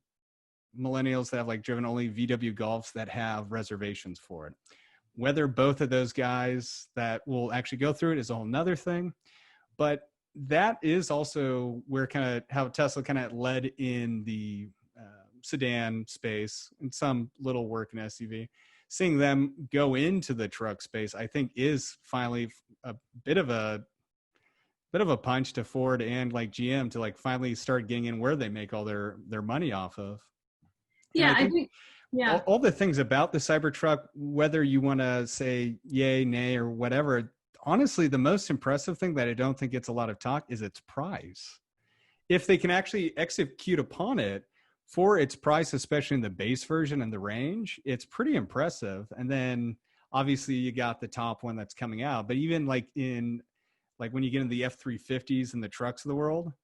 millennials that have like driven only VW Golfs that have reservations for it. Whether both of those guys that will actually go through it is a whole nother thing. But that is also where kind of how Tesla kind of led in the sedan space and some little work in SUV. Seeing them go into the truck space, I think, is finally a bit of a punch to Ford and like GM to like finally start getting in where they make all their money off of. Yeah, I think yeah. All the things about the Cybertruck, whether you want to say yay, nay, or whatever, honestly, the most impressive thing that I don't think gets a lot of talk is its price. If they can actually execute upon it for its price, especially in the base version and the range, it's pretty impressive. And then obviously you got the top one that's coming out, but even like when you get into the F-350s and the trucks of the world,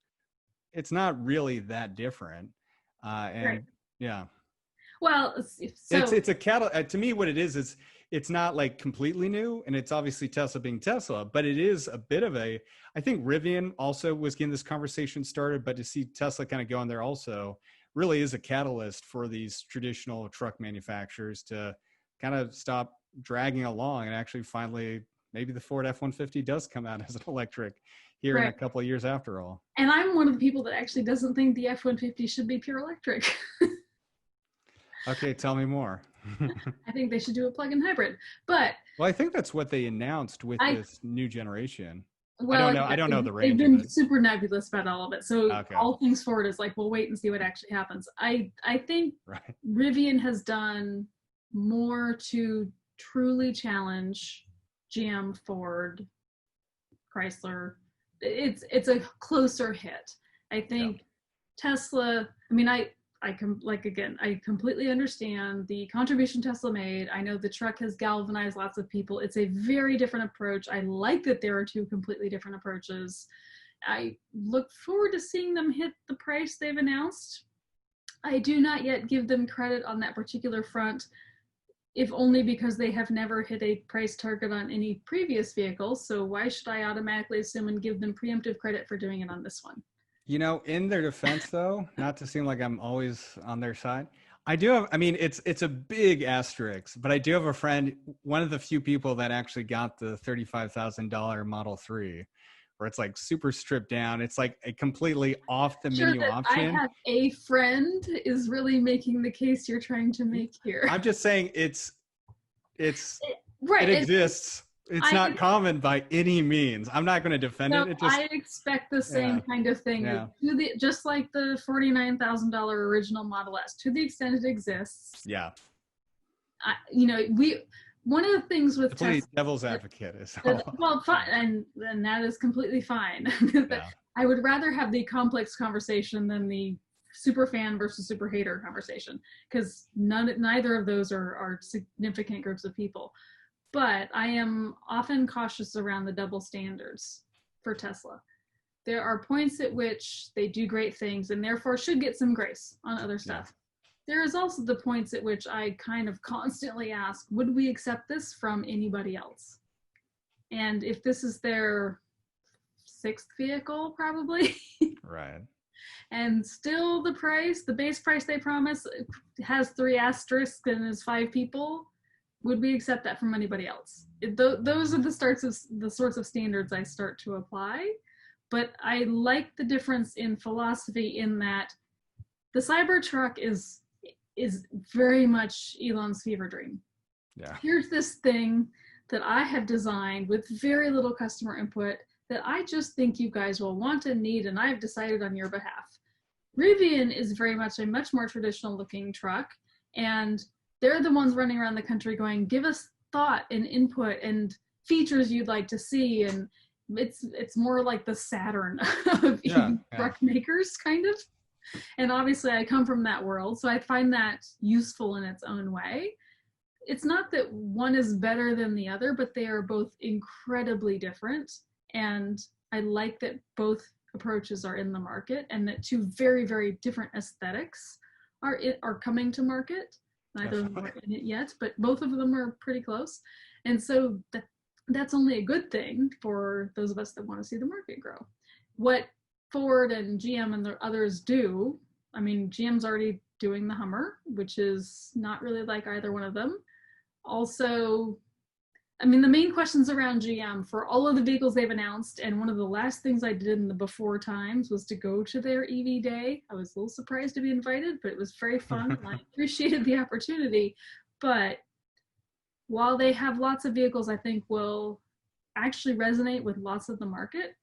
it's not really that different. Right. Yeah. Well, so it's a catalyst. To me, what it is it's not like completely new, and it's obviously Tesla being Tesla, but it is a bit of I think Rivian also was getting this conversation started, but to see Tesla kind of go in there also really is a catalyst for these traditional truck manufacturers to kind of stop dragging along and actually finally maybe the Ford F-150 does come out as an electric here in a couple of years after all. And I'm one of the people that actually doesn't think the F-150 should be pure electric. Okay, tell me more. I think they should do a plug-in hybrid, but I think that's what they announced with this new generation. Well, I don't know the range. They've been super nebulous about all of it. So all things forward is like, we'll wait and see what actually happens. I think Rivian has done more to truly challenge GM, Ford, Chrysler. It's a closer hit. I think Tesla, I mean, I completely understand the contribution Tesla made. I know the truck has galvanized lots of people. It's a very different approach. I like that there are two completely different approaches. I look forward to seeing them hit the price they've announced. I do not yet give them credit on that particular front, if only because they have never hit a price target on any previous vehicle. So why should I automatically assume and give them preemptive credit for doing it on this one? In their defense, though, not to seem like I'm always on their side, I do have, I mean, it's a big asterisk, but I do have a friend, one of the few people that actually got the $35,000 Model 3, where it's like super stripped down. It's like a completely off the menu option. I have a friend is really making the case you're trying to make here. I'm just saying it exists. It's not common by any means. I'm not going to defend it. I expect the same kind of thing. Yeah. Just like the $49,000 original Model S, to the extent it exists. Yeah. One of the things with Tesla, devil's advocate is fine, and that is completely fine. Yeah. I would rather have the complex conversation than the super fan versus super hater conversation, because neither of those are significant groups of people. But I am often cautious around the double standards for Tesla. There are points at which they do great things and therefore should get some grace on other stuff. Yeah. There is also the points at which I kind of constantly ask, would we accept this from anybody else? And if this is their sixth vehicle, probably. Right. And still the base price they promise has 3 asterisks and is 5 people. Would we accept that from anybody else? Those are the sorts of standards I start to apply. But I like the difference in philosophy in that the Cybertruck is very much Elon's fever dream. Yeah. Here's this thing that I have designed with very little customer input that I just think you guys will want and need, and I've decided on your behalf. Rivian is very much a much more traditional looking truck, and they're the ones running around the country going, give us thought and input and features you'd like to see, and it's more like the Saturn of truck makers, kind of. And obviously I come from that world, so I find that useful in its own way. It's not that one is better than the other, but they are both incredibly different. And I like that both approaches are in the market and that 2 very, very different aesthetics are coming to market. Neither of them are in it yet, but both of them are pretty close. And so that's only a good thing for those of us that want to see the market grow. What Ford and GM and the others do, I mean, GM's already doing the Hummer, which is not really like either one of them. Also, I mean, the main questions around GM for all of the vehicles they've announced, and one of the last things I did in the before times was to go to their EV day. I was a little surprised to be invited, but it was very fun and I appreciated the opportunity. But while they have lots of vehicles I think will actually resonate with lots of the market,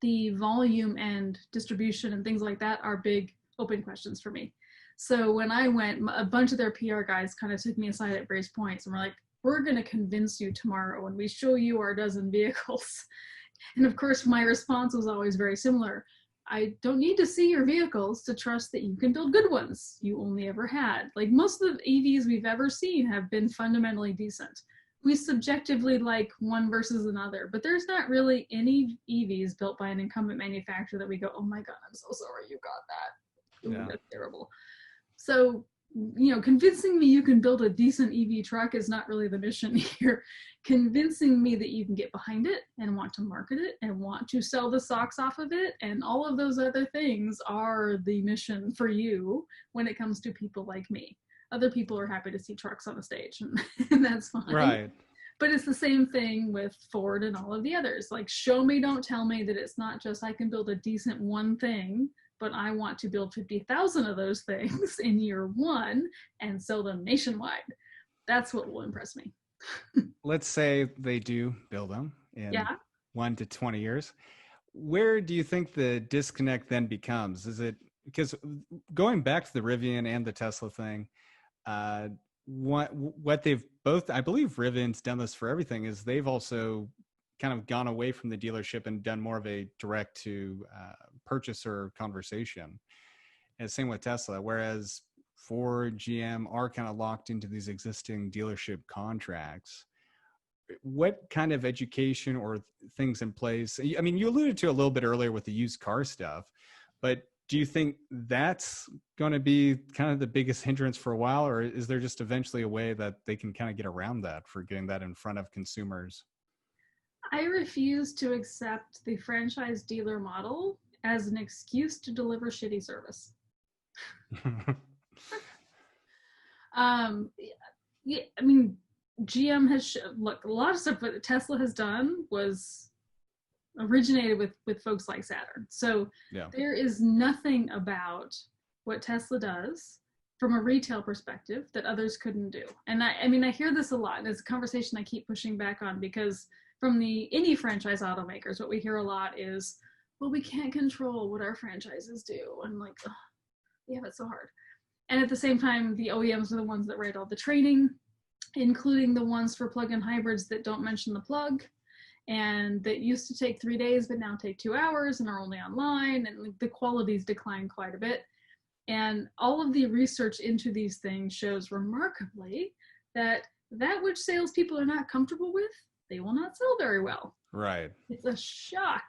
the volume and distribution and things like that are big open questions for me. So when I went, a bunch of their PR guys kind of took me aside at various points and were like, we're going to convince you tomorrow when we show you our dozen vehicles. And of course, my response was always very similar. I don't need to see your vehicles to trust that you can build good ones. You only ever had. Like most of the EVs we've ever seen have been fundamentally decent. We subjectively like one versus another, but there's not really any EVs built by an incumbent manufacturer that we go, oh my God, I'm so sorry you got that. Ooh, yeah. That's terrible. So, you know, convincing me you can build a decent EV truck is not really the mission here. Convincing me that you can get behind it and want to market it and want to sell the socks off of it and all of those other things are the mission for you when it comes to people like me. Other people are happy to see trucks on the stage, and that's fine. Right. But it's the same thing with Ford and all of the others. Like, show me, don't tell me that it's not just I can build a decent one thing, but I want to build 50,000 of those things in year 1 and sell them nationwide. That's what will impress me. Let's say they do build them in 1 to 20 years. Where do you think the disconnect then becomes? Is it because going back to the Rivian and the Tesla thing, what they've both, I believe Rivian's done this for everything, is they've also kind of gone away from the dealership and done more of a direct to purchaser conversation. And same with Tesla, whereas Ford, GM are kind of locked into these existing dealership contracts. What kind of education or things in place? I mean, you alluded to a little bit earlier with the used car stuff, but do you think that's going to be kind of the biggest hindrance for a while, or is there just eventually a way that they can kind of get around that for getting that in front of consumers? I refuse to accept the franchise dealer model as an excuse to deliver shitty service. Yeah, I mean, GM has look, a lot of stuff that Tesla has done was originated with folks like Saturn. So there is nothing about what Tesla does from a retail perspective that others couldn't do. And I mean, I hear this a lot, and it's a conversation I keep pushing back on, because from any franchise automakers, what we hear a lot is, well, we can't control what our franchises do. I'm like, oh, we have it so hard. And at the same time, the OEMs are the ones that write all the training, including the ones for plug-in hybrids that don't mention the plug, and that used to take 3 days, but now take 2 hours and are only online, and the quality's declined quite a bit. And all of the research into these things shows remarkably that which salespeople are not comfortable with, they will not sell very well. Right. It's a shock.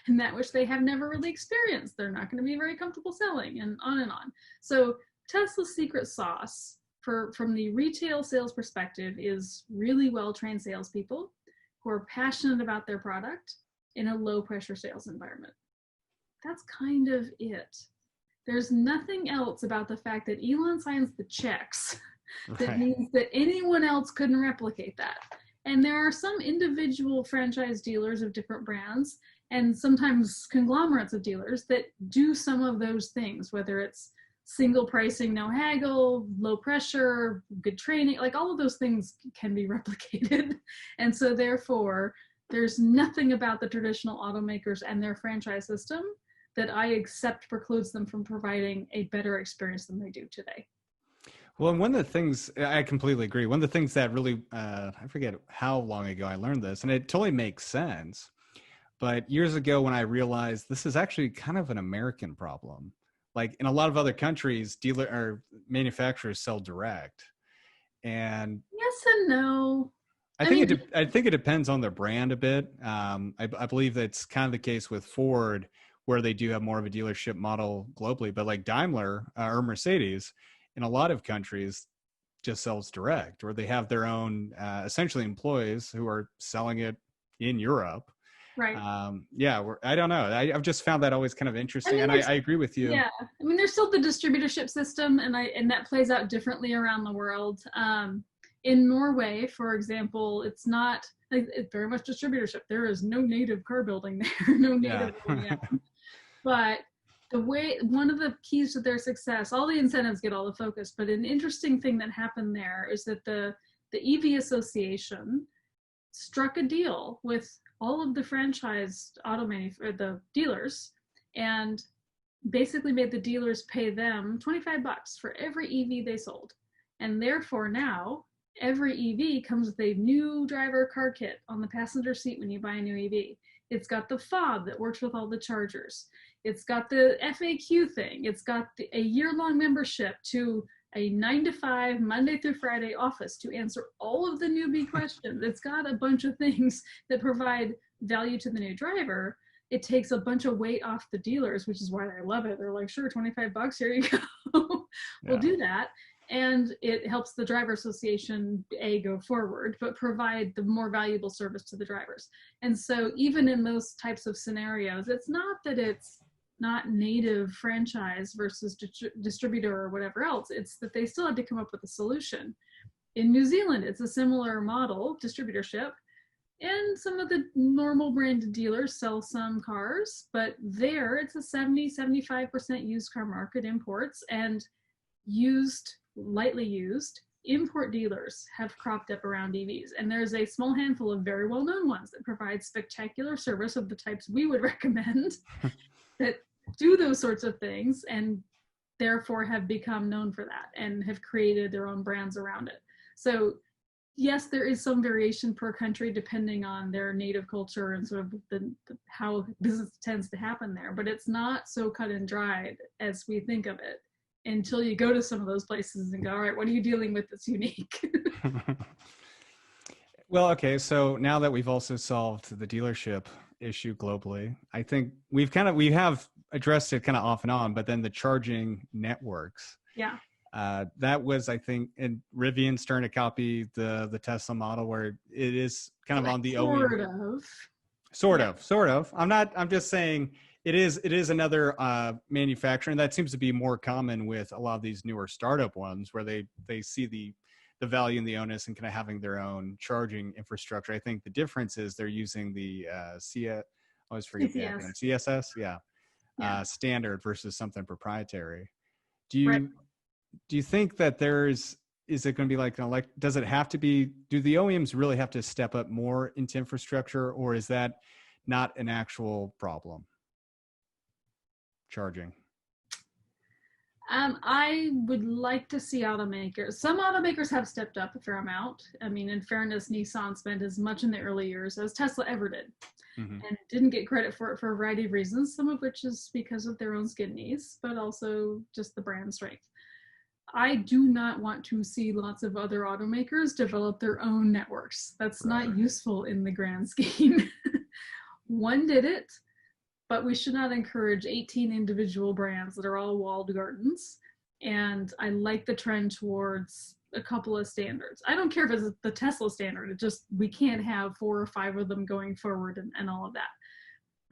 And that which they have never really experienced, they're not going to be very comfortable selling, and on and on. So Tesla's secret sauce from the retail sales perspective is really well-trained salespeople who are passionate about their product in a low-pressure sales environment. that's kind of it. There's nothing else about the fact that Elon signs the checks that means that anyone else couldn't replicate that. And there are some individual franchise dealers of different brands and sometimes conglomerates of dealers that do some of those things, whether it's single pricing, no haggle, low pressure, good training, like all of those things can be replicated. And so therefore, there's nothing about the traditional automakers and their franchise system that I accept precludes them from providing a better experience than they do today. Well, and one of the things, I completely agree. One of the things that really, I forget how long ago I learned this, and it totally makes sense. But years ago when I realized this is actually kind of an American problem. Like in a lot of other countries, dealer or manufacturers sell direct. And yes and no. I think it depends on their brand a bit. I believe that's kind of the case with Ford, where they do have more of a dealership model globally. But like Daimler or Mercedes, in a lot of countries, just sells direct, or they have their own essentially employees who are selling it in Europe. Right. I don't know. I've just found that always kind of interesting, and I agree with you. Yeah, I mean, there's still the distributorship system, and that plays out differently around the world. In Norway, for example, it's very much distributorship. There is no native car building there, no native OEM. But one of the keys to their success, all the incentives get all the focus, but an interesting thing that happened there is that the EV Association struck a deal with all of the franchised the dealers, and basically made the dealers pay them $25 for every EV they sold. And therefore now every EV comes with a new driver car kit on the passenger seat when you buy a new EV. It's got the fob that works with all the chargers. It's got the FAQ thing. It's got a year-long membership to a 9-to-5 Monday through Friday office to answer all of the newbie questions. It's got a bunch of things that provide value to the new driver. It takes a bunch of weight off the dealers, which is why I love it. They're like, sure, $25, here you go. We'll do that. And it helps the driver association go forward, but provide the more valuable service to the drivers. And so even in those types of scenarios, it's not that it's not native franchise versus distributor or whatever else. It's that they still had to come up with a solution. In New Zealand, it's a similar model, distributorship, and some of the normal branded dealers sell some cars, but there it's a 70-75% used car market, imports, and lightly used import dealers have cropped up around EVs. And there's a small handful of very well-known ones that provide spectacular service of the types we would recommend that do those sorts of things and therefore have become known for that and have created their own brands around it. So yes, there is some variation per country depending on their native culture and sort of how business tends to happen there, but it's not so cut and dried as we think of it until you go to some of those places and go, all right, what are you dealing with that's unique? Well, okay, so now that we've also solved the dealership issue globally, I think we have addressed it kind of off and on, but then the charging networks. Yeah. That was, I think, and Rivian's starting to copy the Tesla model where it is kind of on the OEM. Sort of. I'm just saying it is another manufacturer, and that seems to be more common with a lot of these newer startup ones where they see the value and the onus and kind of having their own charging infrastructure. I think the difference is they're using the I always forget the acronym, CSS, standard versus something proprietary. Do you think that is it going to be like does it have to be, do the OEMs really have to step up more into infrastructure, or is that not an actual problem? Charging. I would like to see automakers. Some automakers have stepped up a fair amount. I mean, in fairness, Nissan spent as much in the early years as Tesla ever did, and didn't get credit for it for a variety of reasons, some of which is because of their own skin knees, but also just the brand strength. I do not want to see lots of other automakers develop their own networks. That's not useful in the grand scheme. One did it, but we should not encourage 18 individual brands that are all walled gardens. And I like the trend towards a couple of standards. I don't care if it's the Tesla standard. It just, we can't have 4 or 5 of them going forward and all of that.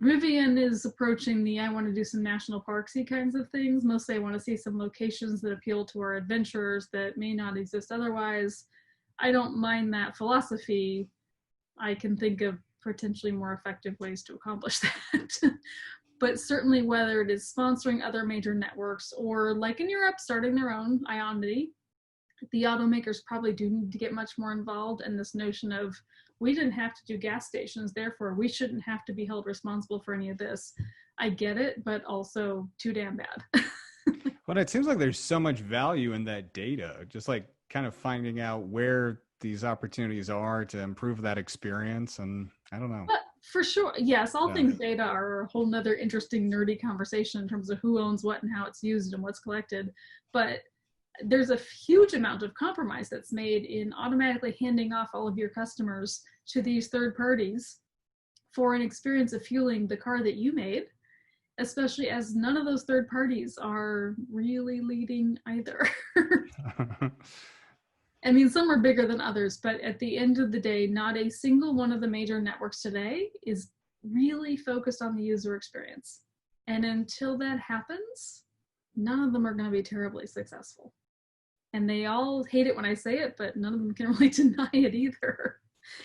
Rivian is approaching I want to do some national parksy kinds of things. Mostly I want to see some locations that appeal to our adventurers that may not exist otherwise. I don't mind that philosophy. I can think of potentially more effective ways to accomplish that. But certainly whether it is sponsoring other major networks or like in Europe, starting their own Ionity, the automakers probably do need to get much more involved in this notion of we didn't have to do gas stations, therefore we shouldn't have to be held responsible for any of this. I get it, but also too damn bad. Well, it seems like there's so much value in that data, just like kind of finding out where these opportunities are to improve that experience. And I don't know. But for sure, yes, all Yeah. things data are a whole nother interesting nerdy conversation in terms of who owns what and how it's used and what's collected. But there's a huge amount of compromise that's made in automatically handing off all of your customers to these third parties for an experience of fueling the car that you made, especially as none of those third parties are really leading either. I mean, some are bigger than others, but at the end of the day, not a single one of the major networks today is really focused on the user experience. And until that happens, none of them are going to be terribly successful. And they all hate it when I say it, but none of them can really deny it either.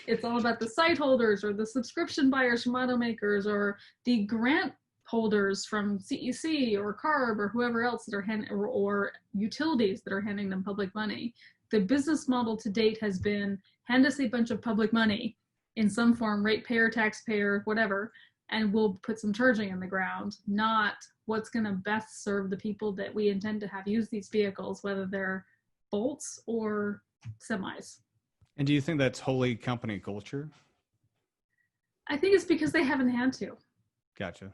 It's all about the site holders or the subscription buyers from automakers or the grant holders from CEC or CARB or whoever else that are or utilities that are handing them public money. The business model to date has been hand us a bunch of public money in some form, ratepayer, taxpayer, whatever, and we'll put some charging in the ground, not what's going to best serve the people that we intend to have use these vehicles, whether they're bolts or semis. And do you think that's wholly company culture? I think it's because they haven't had to. Gotcha.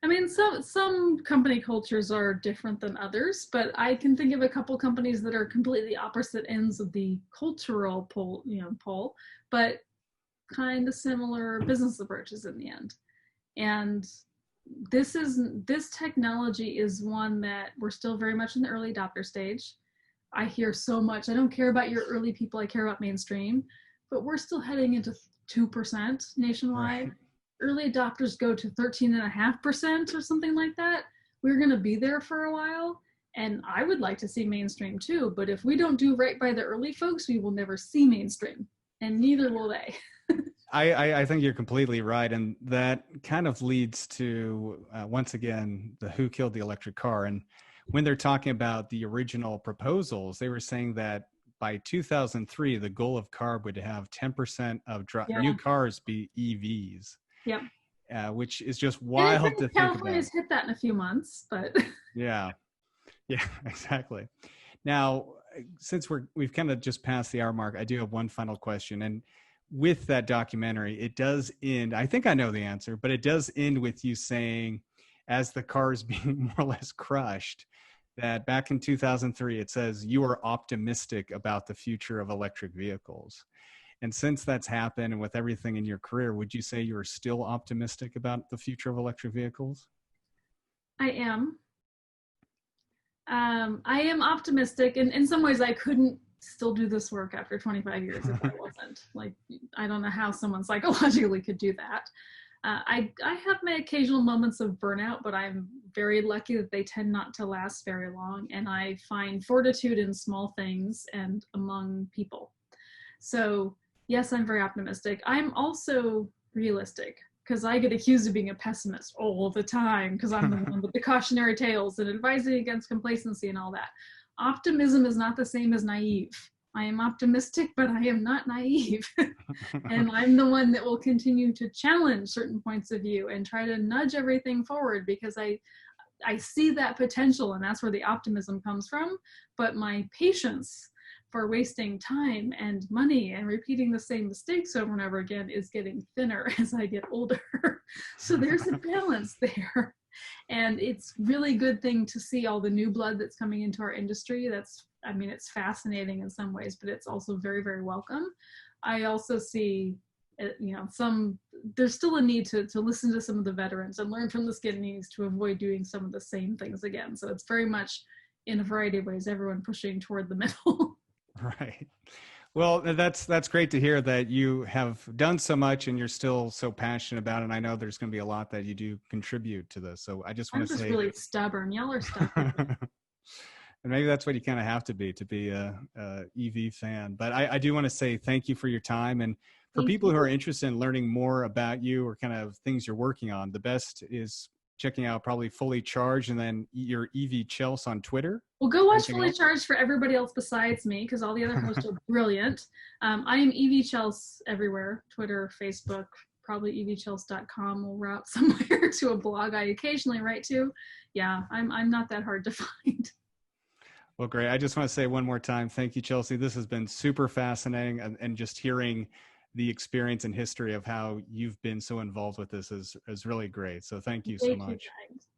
I mean, some company cultures are different than others, but I can think of a couple companies that are completely opposite ends of the cultural pole, but kind of similar business approaches in the end. And this technology is one that we're still very much in the early adopter stage. I hear so much. I don't care about your early people. I care about mainstream, but we're still heading into 2% nationwide. Right. Early adopters go to 13.5% or something like that. We're going to be there for a while. And I would like to see mainstream too. But if we don't do right by the early folks, we will never see mainstream, and neither will they. I think you're completely right. And that kind of leads to, once again, the who killed the electric car. And when they're talking about the original proposals, they were saying that by 2003, the goal of CARB would have 10% of new cars be EVs. Yep. Which is just wild to think about. California's hit that in a few months, but yeah, exactly. Now, since we've kind of just passed the hour mark, I do have one final question. And with that documentary, it does end, I think I know the answer, but it does end with you saying, as the car is being more or less crushed, that back in 2003, it says you are optimistic about the future of electric vehicles. And since that's happened, and with everything in your career, would you say you're still optimistic about the future of electric vehicles? I am. I am optimistic. And in some ways, I couldn't still do this work after 25 years if I wasn't. Like, I don't know how someone psychologically could do that. I have my occasional moments of burnout, but I'm very lucky that they tend not to last very long. And I find fortitude in small things and among people. So yes, I'm very optimistic. I'm also realistic because I get accused of being a pessimist all the time because I'm the one with the cautionary tales and advising against complacency and all that. Optimism is not the same as naive. I am optimistic, but I am not naive. And I'm the one that will continue to challenge certain points of view and try to nudge everything forward because I see that potential, and that's where the optimism comes from. But my patience for wasting time and money and repeating the same mistakes over and over again is getting thinner as I get older. So there's a balance there. And it's really good thing to see all the new blood that's coming into our industry. It's fascinating in some ways, but it's also very, very welcome. I also see, there's still a need to listen to some of the veterans and learn from the skinnies to avoid doing some of the same things again. So it's very much in a variety of ways, everyone pushing toward the middle. Right. Well, that's great to hear that you have done so much and you're still so passionate about it. And I know there's going to be a lot that you do contribute to this. So I just want I'm to just say, really stubborn. Y'all are stubborn. and maybe that's what you kind of have to be a EV fan. But I do want to say thank you for your time. And for Thank people you. who are interested in learning more about you or kind of things you're working on, the best is checking out probably Fully Charged and then your EV Chelsea on Twitter. Well, go watch Anything Fully else? Charged for everybody else besides me, because all the other hosts are brilliant. I am EV Chelsea everywhere, Twitter, Facebook, probably evchelsea.com will route somewhere to a blog I occasionally write to. Yeah, I'm not that hard to find. Well, great. I just want to say one more time, thank you, Chelsea. This has been super fascinating, and just hearing the experience and history of how you've been so involved with this is really great. So thank you so much.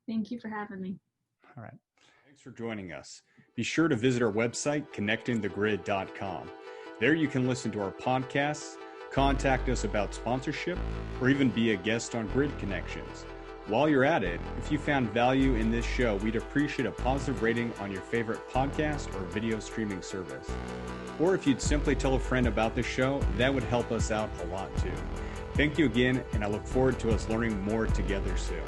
Thank you for having me. All right. Thanks for joining us. Be sure to visit our website, connectingthegrid.com. There you can listen to our podcasts, contact us about sponsorship, or even be a guest on Grid Connections. While you're at it, if you found value in this show, we'd appreciate a positive rating on your favorite podcast or video streaming service. Or if you'd simply tell a friend about this show, that would help us out a lot too. Thank you again, and I look forward to us learning more together soon.